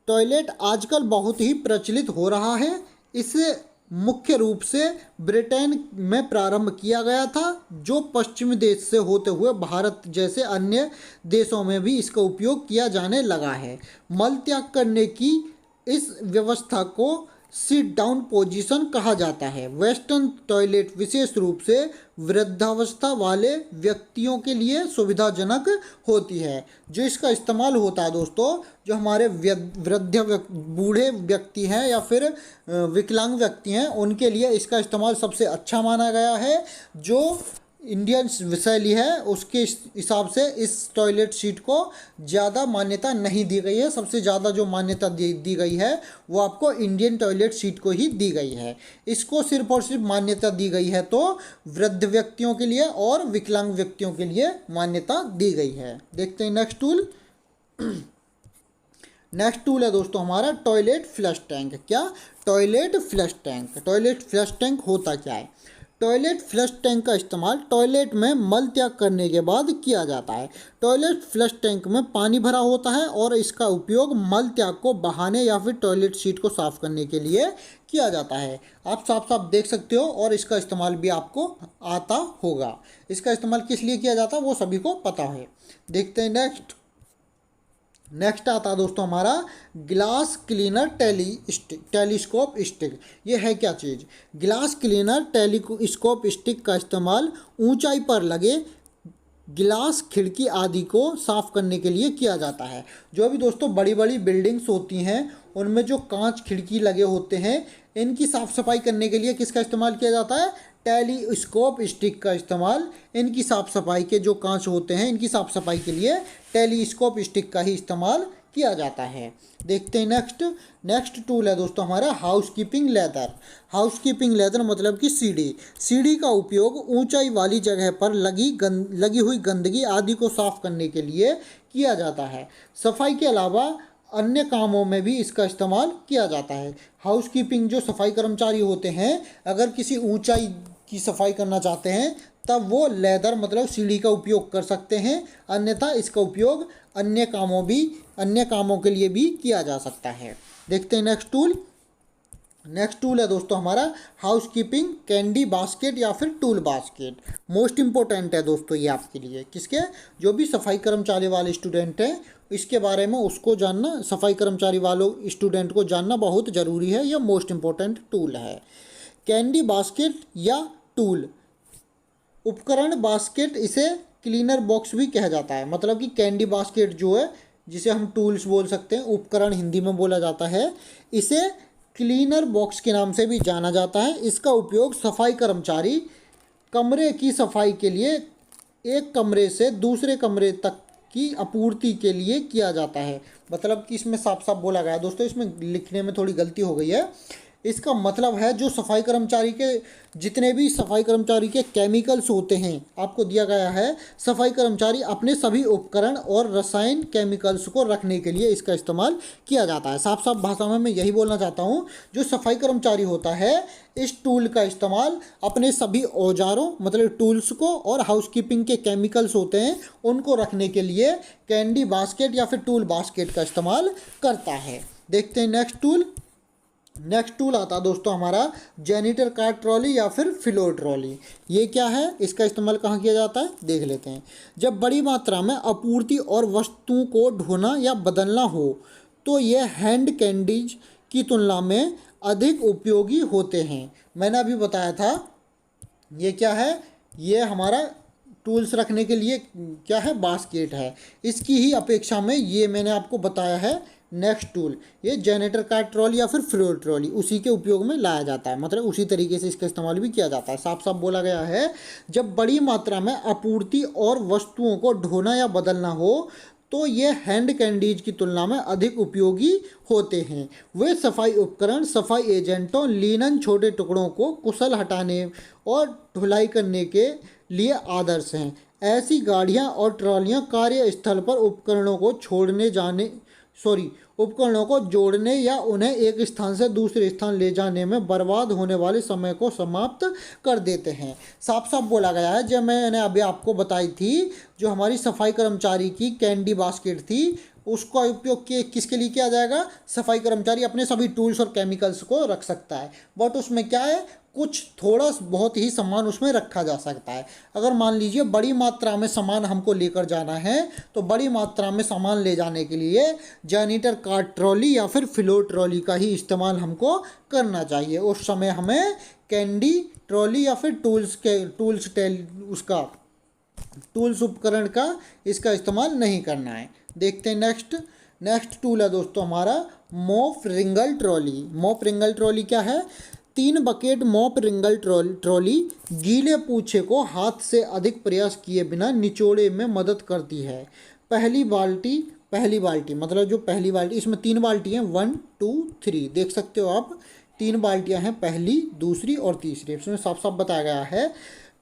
[SPEAKER 1] टॉयलेट आजकल बहुत ही प्रचलित हो रहा है। इसे मुख्य रूप से ब्रिटेन में प्रारंभ किया गया था, जो पश्चिमी देश से होते हुए भारत जैसे अन्य देशों में भी इसका उपयोग किया जाने लगा है। मल त्याग करने की इस व्यवस्था को सिट डाउन पोजीशन कहा जाता है। वेस्टर्न टॉयलेट विशेष रूप से वृद्धावस्था वाले व्यक्तियों के लिए सुविधाजनक होती है। जो इसका इस्तेमाल होता है दोस्तों, जो हमारे बूढ़े व्यक्ति हैं या फिर विकलांग व्यक्ति हैं, उनके लिए इसका इस्तेमाल सबसे अच्छा माना गया है। जो इंडियन शैली है उसके हिसाब से इस टॉयलेट सीट को ज़्यादा मान्यता नहीं दी गई है। सबसे ज़्यादा जो मान्यता दी गई है वो आपको इंडियन टॉयलेट सीट को ही दी गई है। इसको सिर्फ और सिर्फ मान्यता दी गई है तो वृद्ध व्यक्तियों के लिए और विकलांग व्यक्तियों के लिए मान्यता दी गई है। देखते हैं नेक्स्ट टूल। नेक्स्ट टूल है दोस्तों हमारा टॉयलेट फ्लश टैंक। क्या, toilet flush tank. Toilet flush tank होता क्या है? टॉयलेट फ्लश टैंक का इस्तेमाल टॉयलेट में मल त्याग करने के बाद किया जाता है। टॉयलेट फ्लश टैंक में पानी भरा होता है और इसका उपयोग मल त्याग को बहाने या फिर टॉयलेट सीट को साफ करने के लिए किया जाता है। आप साफ साफ देख सकते हो और इसका इस्तेमाल भी आपको आता होगा। इसका इस्तेमाल किस लिए किया जाता है वो सभी को पता है। देखते हैं नेक्स्ट आता है दोस्तों हमारा ग्लास क्लीनर टेलीस्कोप स्टिक। ये है क्या चीज़? ग्लास क्लीनर टेलीस्कोप स्टिक का इस्तेमाल ऊंचाई पर लगे गिलास, खिड़की आदि को साफ करने के लिए किया जाता है। जो भी दोस्तों बड़ी बड़ी बिल्डिंग्स होती हैं उनमें जो कांच खिड़की लगे होते हैं, इनकी साफ़ सफाई करने के लिए किसका इस्तेमाल किया जाता है? टेलीस्कोप स्टिक का इस्तेमाल इनकी साफ़ सफाई के जो कांच होते हैं इनकी साफ़ सफाई के लिए टेलीस्कोप स्टिक का ही इस्तेमाल किया जाता है। देखते हैं नेक्स्ट टूल है दोस्तों हमारा हाउसकीपिंग लेदर। हाउसकीपिंग लेदर मतलब कि सीढ़ी का उपयोग ऊंचाई वाली जगह पर लगी हुई गंदगी आदि को साफ करने के लिए किया जाता है। सफाई के अलावा अन्य कामों में भी इसका इस्तेमाल किया जाता है। हाउसकीपिंग जो सफाई कर्मचारी होते हैं, अगर किसी ऊंचाई की सफाई करना चाहते हैं तब वो लेदर मतलब सीढ़ी का उपयोग कर सकते हैं, अन्यथा इसका उपयोग अन्य कामों के लिए भी किया जा सकता है। देखते हैं नेक्स्ट टूल है दोस्तों हमारा हाउसकीपिंग कैंडी बास्केट या फिर टूल बास्केट। मोस्ट इम्पोर्टेंट है दोस्तों ये आपके लिए, किसके? जो भी सफाई कर्मचारी वाले स्टूडेंट हैं इसके बारे में उसको जानना, सफाई कर्मचारी वालों स्टूडेंट को जानना बहुत ज़रूरी है। यह मोस्ट इम्पोर्टेंट टूल है। कैंडी बास्केट या टूल उपकरण बास्केट, इसे क्लीनर बॉक्स भी कहा जाता है। मतलब कि कैंडी बास्केट जो है जिसे हम टूल्स बोल सकते हैं, उपकरण हिंदी में बोला जाता है, इसे क्लीनर बॉक्स के नाम से भी जाना जाता है। इसका उपयोग सफाई कर्मचारी कमरे की सफाई के लिए एक कमरे से दूसरे कमरे तक की आपूर्ति के लिए किया जाता है। मतलब कि इसमें साफ साफ बोला गया है दोस्तों, इसमें लिखने में थोड़ी गलती हो गई है। इसका मतलब है जो सफाई कर्मचारी के जितने भी सफाई कर्मचारी के केमिकल्स होते हैं आपको दिया गया है, सफाई कर्मचारी अपने सभी उपकरण और रसायन केमिकल्स को रखने के लिए इसका इस्तेमाल किया जाता है। साफ साफ भाषा में मैं यही बोलना चाहता हूँ, जो सफाई कर्मचारी होता है इस टूल का इस्तेमाल अपने सभी औजारों मतलब टूल्स को और हाउसकीपिंग के केमिकल्स होते हैं उनको रखने के लिए कैंडी बास्केट या फिर टूल बास्केट का इस्तेमाल करता है। देखते हैं नेक्स्ट टूल आता है दोस्तों हमारा जेनिटर कार्ट ट्रॉली या फिर फ्लोर ट्रॉली। ये क्या है, इसका इस्तेमाल कहाँ किया जाता है देख लेते हैं। जब बड़ी मात्रा में आपूर्ति और वस्तुओं को ढोना या बदलना हो तो ये हैंड कैंडीज की तुलना में अधिक उपयोगी होते हैं। मैंने अभी बताया था ये क्या है, ये हमारा टूल्स रखने के लिए क्या है, बास्केट है। इसकी ही अपेक्षा में ये मैंने आपको बताया है नेक्स्ट टूल, ये जेनेटर कार्ट ट्रॉली या फिर फ्लोर ट्रॉली उसी के उपयोग में लाया जाता है, मतलब उसी तरीके से इसका इस्तेमाल भी किया जाता है। साफ साफ बोला गया है जब बड़ी मात्रा में आपूर्ति और वस्तुओं को ढोना या बदलना हो तो ये हैंड कैंडीज की तुलना में अधिक उपयोगी होते हैं। वे सफाई उपकरण सफाई एजेंटों लिनन छोटे टुकड़ों को कुशल हटाने और धुलाई करने के लिए आदर्श हैं। ऐसी गाड़ियां और ट्रॉलियां कार्यस्थल पर उपकरणों को जोड़ने या उन्हें एक स्थान से दूसरे स्थान ले जाने में बर्बाद होने वाले समय को समाप्त कर देते हैं। साफ साफ बोला गया है, जब मैंने अभी आपको बताई थी जो हमारी सफाई कर्मचारी की कैंडी बास्केट थी उसका उपयोग किसके लिए किया जाएगा, सफाई कर्मचारी अपने सभी टूल्स और केमिकल्स को रख सकता है, बट उसमें क्या है कुछ थोड़ा बहुत ही सामान उसमें रखा जा सकता है। अगर मान लीजिए बड़ी मात्रा में सामान हमको लेकर जाना है तो बड़ी मात्रा में सामान ले जाने के लिए जेनिटर कार्ट ट्रॉली या फिर फ्लोर ट्रॉली का ही इस्तेमाल हमको करना चाहिए। उस समय हमें कैंडी ट्रॉली या फिर टूल्स उपकरण का इसका इस्तेमाल नहीं करना है। देखते हैं नेक्स्ट टूल है दोस्तों हमारा मॉप रिंगल ट्रॉली। मॉप रिंगल ट्रॉली क्या है, 3 बकेट मॉप रिंगल ट्रॉली गीले पूछे को हाथ से अधिक प्रयास किए बिना निचोड़े में मदद करती है। पहली बाल्टी मतलब जो पहली बाल्टी, इसमें 3 बाल्टी हैं 1 2 3 देख सकते हो आप, 3 बाल्टियां हैं, पहली दूसरी और तीसरी। इसमें साफ साफ बताया गया है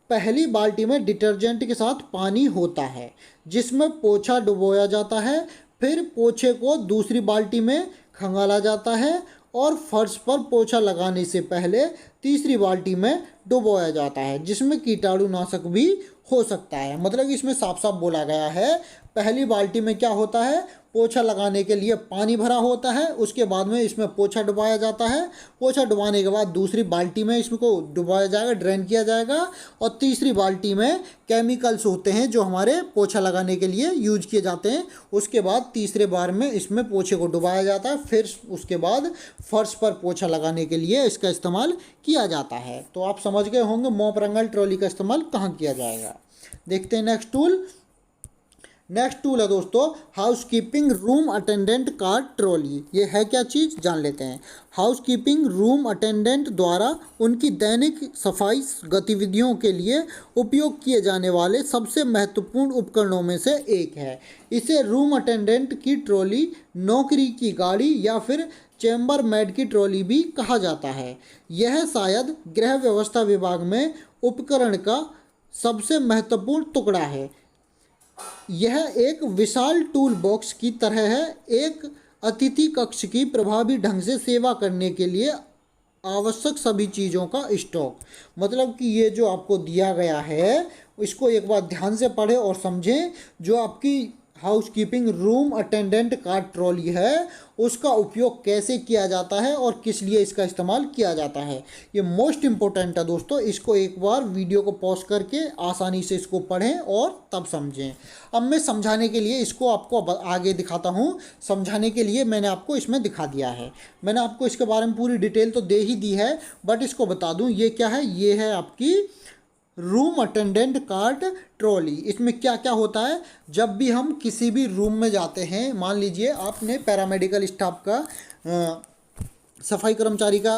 [SPEAKER 1] पहली बाल्टी में डिटर्जेंट के साथ पानी होता है जिसमें पोछा डुबोया जाता है, फिर पोछे को दूसरी बाल्टी में खंगाला जाता है और फर्श पर पोछा लगाने से पहले तीसरी बाल्टी में डुबोया जाता है जिसमें कीटाणुनाशक भी हो सकता है। मतलब इसमें साफ साफ बोला गया है पहली बाल्टी में क्या होता है, पोछा लगाने के लिए पानी भरा होता है, उसके बाद में इसमें पोछा डुबाया जाता है, पोछा डुबाने के बाद दूसरी बाल्टी में इसको डुबाया जाएगा, ड्रेन किया जाएगा, और तीसरी बाल्टी में केमिकल्स होते हैं जो हमारे पोछा लगाने के लिए यूज किए जाते हैं। उसके बाद तीसरे बार में इसमें पोछे को डुबाया जाता है, फिर उसके बाद फर्श पर पोछा लगाने के लिए इसका इस्तेमाल किया जाता है। तो आप समझ गए होंगे मॉप रिंगल ट्रॉली का इस्तेमाल कहाँ किया जाएगा। देखते हैं नेक्स्ट टूल है दोस्तों housekeeping room attendant cart trolley. ये है क्या चीज़ जान लेते हैं। हाउसकीपिंग रूम अटेंडेंट द्वारा उनकी दैनिक सफाई गतिविधियों के लिए उपयोग किए जाने वाले सबसे महत्वपूर्ण उपकरणों में से एक है। इसे रूम अटेंडेंट की ट्रॉली, नौकरी की गाड़ी या फिर चैम्बर मेड की ट्रॉली भी कहा जाता है। यह शायद गृह व्यवस्था विभाग में उपकरण का सबसे महत्वपूर्ण टुकड़ा है। यह एक विशाल टूल बॉक्स की तरह है, एक अतिथि कक्ष की प्रभावी ढंग से सेवा करने के लिए आवश्यक सभी चीज़ों का स्टॉक। मतलब कि ये जो आपको दिया गया है इसको एक बार ध्यान से पढ़ें और समझें। जो आपकी housekeeping room attendant cart trolley है उसका उपयोग कैसे किया जाता है और किस लिए इसका इस्तेमाल किया जाता है, ये मोस्ट इम्पोर्टेंट है दोस्तों। इसको एक बार वीडियो को पॉज करके आसानी से इसको पढ़ें और तब समझें। अब मैं समझाने के लिए इसको आपको आगे दिखाता हूँ। समझाने के लिए मैंने आपको इसमें दिखा दिया है, मैंने आपको इसके बारे में पूरी डिटेल तो दे ही दी है, बट इसको बता दूँ ये क्या है। ये है आपकी रूम अटेंडेंट कार्ट ट्रॉली। इसमें क्या क्या होता है, जब भी हम किसी भी रूम में जाते हैं, मान लीजिए आपने पैरामेडिकल स्टाफ का सफाई कर्मचारी का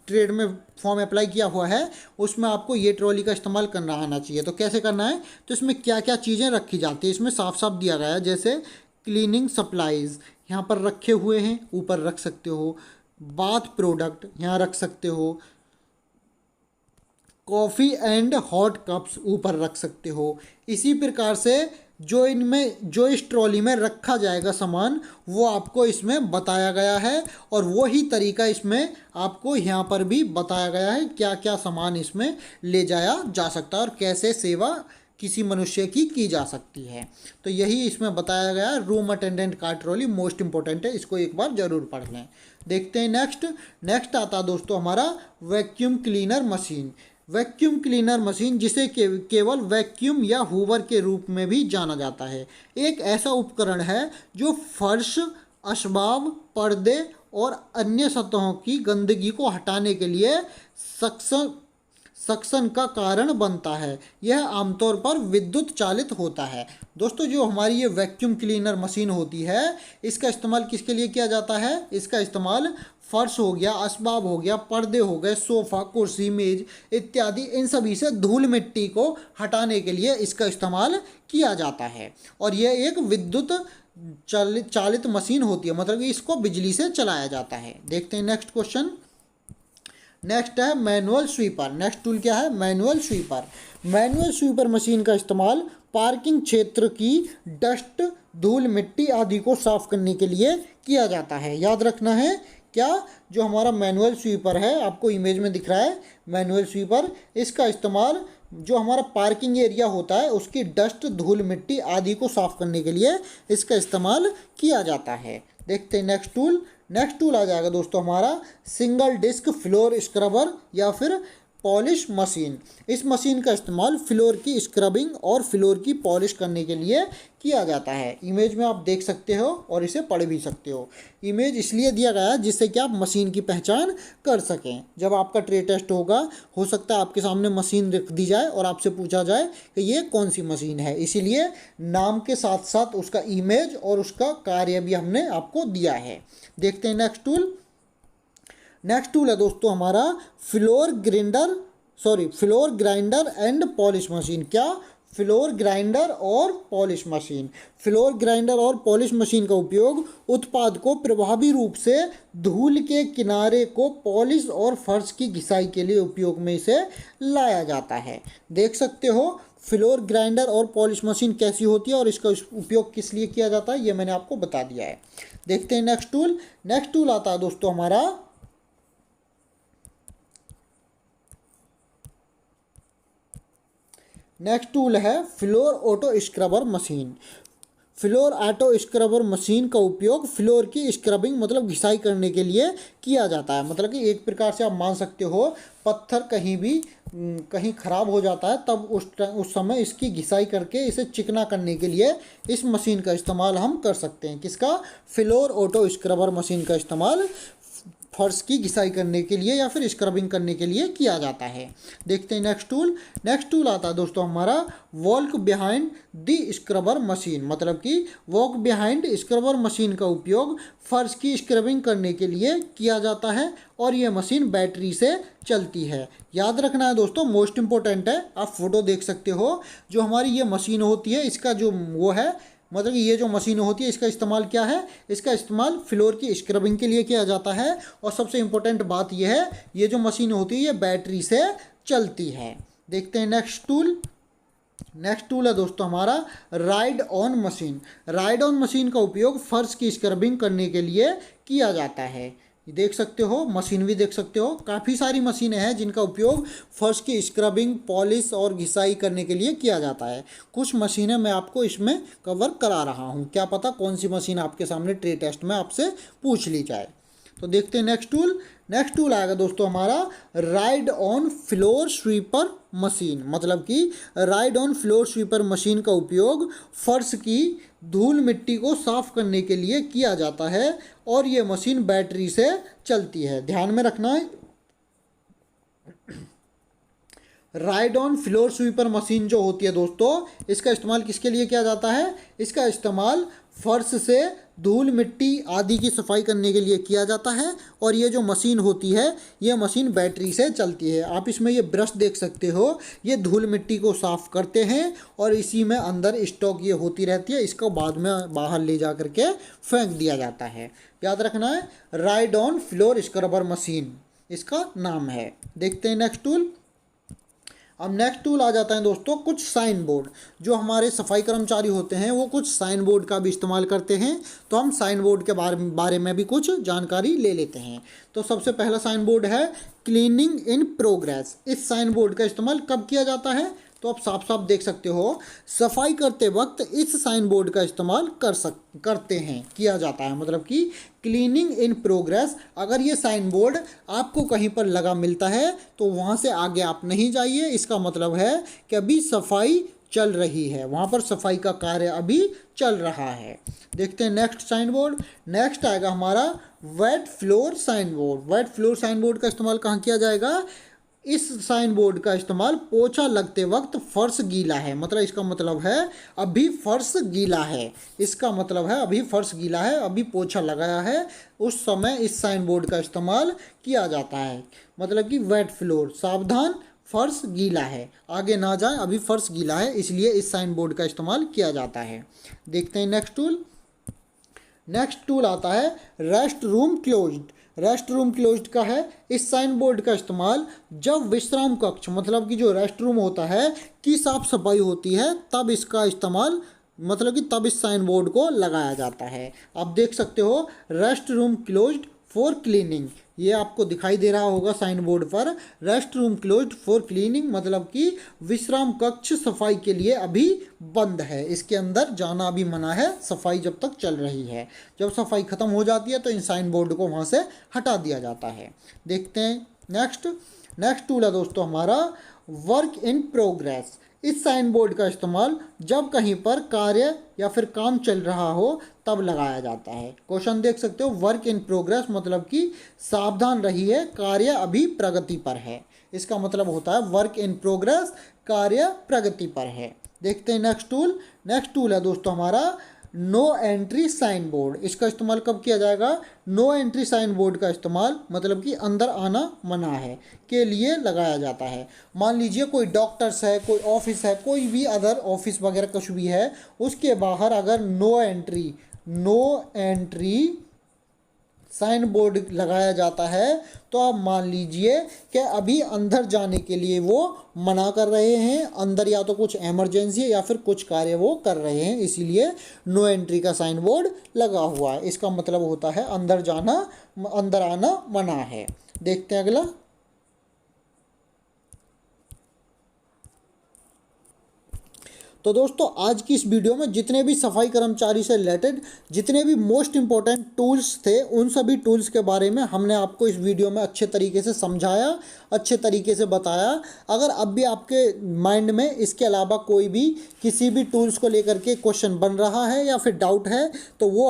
[SPEAKER 1] ट्रेड में फॉर्म अप्लाई किया हुआ है, उसमें आपको ये ट्रॉली का इस्तेमाल करना आना चाहिए। तो कैसे करना है, तो इसमें क्या क्या चीज़ें रखी जाती है इसमें साफ साफ दिया गया है। जैसे क्लीनिंग सप्लाइज़ यहाँ पर रखे हुए हैं, ऊपर रख सकते हो। बाथ प्रोडक्ट यहाँ रख सकते हो, कॉफ़ी एंड हॉट कप्स ऊपर रख सकते हो। इसी प्रकार से जो इनमें जो इस ट्रॉली में रखा जाएगा सामान वो आपको इसमें बताया गया है, और वही तरीका इसमें आपको यहाँ पर भी बताया गया है क्या क्या सामान इसमें ले जाया जा सकता है और कैसे सेवा किसी मनुष्य की जा सकती है। तो यही इसमें बताया गया है। Room attendant car trolley most important है, इसको एक बार ज़रूर पढ़ लें। देखते हैं नेक्स्ट आता है दोस्तों हमारा vacuum cleaner machine. Vacuum cleaner machine जिसे केवल वैक्यूम या हूवर के रूप में भी जाना जाता है, एक ऐसा उपकरण है जो फर्श, असबाब, पर्दे और अन्य सतहों की गंदगी को हटाने के लिए सक्शन का कारण बनता है। यह आमतौर पर विद्युत चालित होता है। दोस्तों जो हमारी ये वैक्यूम क्लीनर मशीन होती है इसका इस्तेमाल किसके लिए किया जाता है? इसका इस्तेमाल फर्श हो गया, असबाब हो गया, पर्दे हो गए, सोफ़ा, कुर्सी, मेज इत्यादि इन सभी से धूल मिट्टी को हटाने के लिए इसका इस्तेमाल किया जाता है। और यह एक विद्युत चालित मशीन होती है, मतलब कि इसको बिजली से चलाया जाता है। देखते हैं नेक्स्ट क्वेश्चन। नेक्स्ट है मैनुअल स्वीपर। नेक्स्ट टूल क्या है? Manual sweeper. Manual sweeper machine का इस्तेमाल पार्किंग क्षेत्र की डस्ट, धूल, मिट्टी आदि को साफ करने के लिए किया जाता है। याद रखना है क्या, जो हमारा मैनुअल स्वीपर है आपको इमेज में दिख रहा है मैनुअल स्वीपर, इसका इस्तेमाल जो हमारा पार्किंग एरिया होता है उसकी डस्ट, धूल, मिट्टी आदि को साफ करने के लिए इसका इस्तेमाल किया जाता है। देखते हैं नेक्स्ट टूल आ जाएगा दोस्तों हमारा सिंगल डिस्क फ्लोर स्क्रबर या फिर पॉलिश मशीन। इस मशीन का इस्तेमाल फ्लोर की स्क्रबिंग और फ्लोर की पॉलिश करने के लिए किया जाता है। इमेज में आप देख सकते हो और इसे पढ़ भी सकते हो। इमेज इसलिए दिया गया है जिससे कि आप मशीन की पहचान कर सकें। जब आपका ट्रे टेस्ट होगा हो सकता है आपके सामने मशीन रख दी जाए और आपसे पूछा जाए कि ये कौन सी मशीन है, इसीलिए नाम के साथ साथ उसका इमेज और उसका कार्य भी हमने आपको दिया है। देखते हैं नेक्स्ट टूल है दोस्तों हमारा floor grinder and polish machine. क्या? फ्लोर ग्राइंडर और पॉलिश मशीन। फ्लोर ग्राइंडर और पॉलिश मशीन का उपयोग उत्पाद को प्रभावी रूप से धूल के किनारे को पॉलिश और फर्श की घिसाई के लिए उपयोग में इसे लाया जाता है। देख सकते हो फ्लोर ग्राइंडर और पॉलिश मशीन कैसी होती है और इसका उपयोग किस लिए किया जाता है, ये मैंने आपको बता दिया है। देखते हैं नेक्स्ट टूल आता है दोस्तों हमारा नेक्स्ट टूल है floor auto scrubber machine. Floor auto scrubber machine का उपयोग फ्लोर की स्क्रबिंग मतलब घिसाई करने के लिए किया जाता है। मतलब कि एक प्रकार से आप मान सकते हो पत्थर कहीं ख़राब हो जाता है तब उस समय इसकी घिसाई करके इसे चिकना करने के लिए इस मशीन का इस्तेमाल हम कर सकते हैं। किसका? फ्लोर ऑटो स्क्रबर मशीन का इस्तेमाल फर्श की घिसाई करने के लिए या फिर स्क्रबिंग करने के लिए किया जाता है। देखते हैं नेक्स्ट टूल आता है दोस्तों हमारा walk behind the scrubber machine. मतलब कि वॉक बिहाइंड स्क्रबर मशीन का उपयोग फर्श की स्क्रबिंग करने के लिए किया जाता है और ये मशीन बैटरी से चलती है। याद रखना है दोस्तों, मोस्ट इंपॉर्टेंट है। आप फोटो देख सकते हो, जो हमारी ये मशीन होती है इसका जो वो है, मतलब ये जो मशीन होती है इसका इस्तेमाल क्या है? इसका इस्तेमाल फ्लोर की स्क्रबिंग के लिए किया जाता है। और सबसे इम्पोर्टेंट बात यह है ये जो मशीन होती है ये बैटरी से चलती है। देखते हैं नेक्स्ट टूल है दोस्तों हमारा ride on machine. Ride on machine का उपयोग फर्श की स्क्रबिंग करने के लिए किया जाता है। देख सकते हो मशीन भी देख सकते हो, काफ़ी सारी मशीनें हैं जिनका उपयोग फर्श की स्क्रबिंग, पॉलिश और घिसाई करने के लिए किया जाता है। कुछ मशीनें मैं आपको इसमें कवर करा रहा हूं, क्या पता कौन सी मशीन आपके सामने ट्रे टेस्ट में आपसे पूछ ली जाए। तो देखते हैं नेक्स्ट टूल आएगा दोस्तों हमारा ride on floor sweeper machine. मतलब कि ride on floor sweeper machine का उपयोग फर्श की धूल मिट्टी को साफ करने के लिए किया जाता है और ये मशीन बैटरी से चलती है। ध्यान में रखना है ride on floor sweeper machine जो होती है दोस्तों इसका इस्तेमाल किसके लिए किया जाता है? इसका इस्तेमाल फर्श से धूल मिट्टी आदि की सफाई करने के लिए किया जाता है। और ये जो मशीन होती है ये मशीन बैटरी से चलती है। आप इसमें ये ब्रश देख सकते हो, ये धूल मिट्टी को साफ करते हैं और इसी में अंदर स्टॉक ये होती रहती है, इसको बाद में बाहर ले जा करके फेंक दिया जाता है। याद रखना है, ride on floor scrubber machine इसका नाम है। देखते हैं नेक्स्ट टूल। अब नेक्स्ट टूल आ जाता है दोस्तों कुछ साइन बोर्ड। जो हमारे सफाई कर्मचारी होते हैं वो कुछ साइन बोर्ड का भी इस्तेमाल करते हैं, तो हम साइन बोर्ड के बारे में भी कुछ जानकारी ले लेते हैं। तो सबसे पहला साइन बोर्ड है क्लीनिंग इन प्रोग्रेस। इस साइन बोर्ड का इस्तेमाल कब किया जाता है, तो आप साफ साफ देख सकते हो, सफाई करते वक्त इस साइन बोर्ड का इस्तेमाल करते हैं, किया जाता है। मतलब कि क्लीनिंग इन प्रोग्रेस, अगर ये साइन बोर्ड आपको कहीं पर लगा मिलता है तो वहाँ से आगे आप नहीं जाइए। इसका मतलब है कि अभी सफाई चल रही है, वहाँ पर सफाई का कार्य अभी चल रहा है। देखते हैं नेक्स्ट साइन बोर्ड। नेक्स्ट आएगा हमारा wet floor sign board. Wet floor sign board का इस्तेमाल कहाँ किया जाएगा, इस साइन बोर्ड का इस्तेमाल पोछा लगते वक्त फर्श गीला है, मतलब इसका मतलब है अभी फर्श गीला है। इसका मतलब है अभी फर्श गीला है, अभी पोछा लगाया है, उस समय इस साइन बोर्ड का इस्तेमाल किया जाता है। मतलब कि वेट फ्लोर, सावधान फर्श गीला है, आगे ना जाए, अभी फर्श गीला है, इसलिए इस साइन बोर्ड का इस्तेमाल किया जाता है। देखते हैं नेक्स्ट टूल। नेक्स्ट टूल आता है rest room closed. Rest room closed का है, इस साइन बोर्ड का इस्तेमाल जब विश्राम कक्ष मतलब कि जो रेस्ट रूम होता है की साफ सफाई होती है तब इसका इस्तेमाल, मतलब कि तब इस साइन बोर्ड को लगाया जाता है। आप देख सकते हो rest room closed for cleaning, ये आपको दिखाई दे रहा होगा साइन बोर्ड पर, rest room closed for cleaning, मतलब कि विश्राम कक्ष सफाई के लिए अभी बंद है, इसके अंदर जाना अभी मना है, सफाई जब तक चल रही है। जब सफाई खत्म हो जाती है तो इन साइन बोर्ड को वहाँ से हटा दिया जाता है। देखते हैं नेक्स्ट टूल है दोस्तों हमारा वर्क इन प्रोग्रेस। इस साइन बोर्ड का इस्तेमाल जब कहीं पर कार्य या फिर काम चल रहा हो तब लगाया जाता है। क्वेश्चन देख सकते हो, वर्क इन प्रोग्रेस मतलब कि सावधान रहिए कार्य अभी प्रगति पर है। इसका मतलब होता है वर्क इन प्रोग्रेस, कार्य प्रगति पर है। देखते हैं नेक्स्ट टूल है दोस्तों हमारा नो एंट्री साइन बोर्ड। इसका इस्तेमाल कब किया जाएगा, नो एंट्री साइन बोर्ड का इस्तेमाल मतलब कि अंदर आना मना है के लिए लगाया जाता है। मान लीजिए कोई डॉक्टर्स है, कोई ऑफिस है, कोई भी अदर ऑफिस वगैरह कुछ भी है, उसके बाहर अगर नो एंट्री साइन बोर्ड लगाया जाता है तो आप मान लीजिए कि अभी अंदर जाने के लिए वो मना कर रहे हैं, अंदर या तो कुछ इमरजेंसी है या फिर कुछ कार्य वो कर रहे हैं, इसीलिए नो एंट्री का साइन बोर्ड लगा हुआ है। इसका मतलब होता है अंदर आना मना है। देखते हैं अगला। तो दोस्तों आज की इस वीडियो में जितने भी सफाई कर्मचारी से रिलेटेड जितने भी मोस्ट इम्पोर्टेंट टूल्स थे उन सभी टूल्स के बारे में हमने आपको इस वीडियो में अच्छे तरीके से समझाया, अच्छे तरीके से बताया। अगर अब भी आपके माइंड में इसके अलावा कोई भी किसी भी टूल्स को लेकर के क्वेश्चन बन रहा है या फिर डाउट है तो वो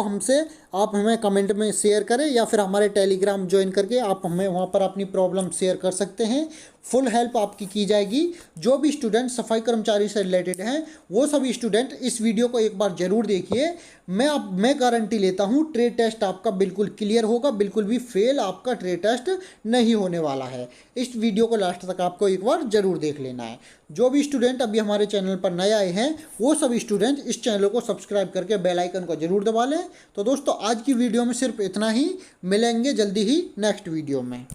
[SPEAKER 1] आप हमें कमेंट में शेयर करें या फिर हमारे टेलीग्राम ज्वाइन करके आप हमें वहाँ पर अपनी प्रॉब्लम शेयर कर सकते हैं। फुल हेल्प आपकी की जाएगी। जो भी स्टूडेंट सफाई कर्मचारी से रिलेटेड हैं वो सभी स्टूडेंट इस वीडियो को एक बार ज़रूर देखिए। मैं गारंटी लेता हूँ ट्रेड टेस्ट आपका बिल्कुल क्लियर होगा, बिल्कुल भी फेल आपका ट्रेड टेस्ट नहीं होने वाला है। इस वीडियो को लास्ट तक आपको एक बार ज़रूर देख लेना है। जो भी स्टूडेंट अभी हमारे चैनल पर नए आए हैं वो सभी स्टूडेंट इस चैनल को सब्सक्राइब करके बेल आइकन को जरूर दबा लें। तो दोस्तों आज की वीडियो में सिर्फ इतना ही, मिलेंगे जल्दी ही नेक्स्ट वीडियो में।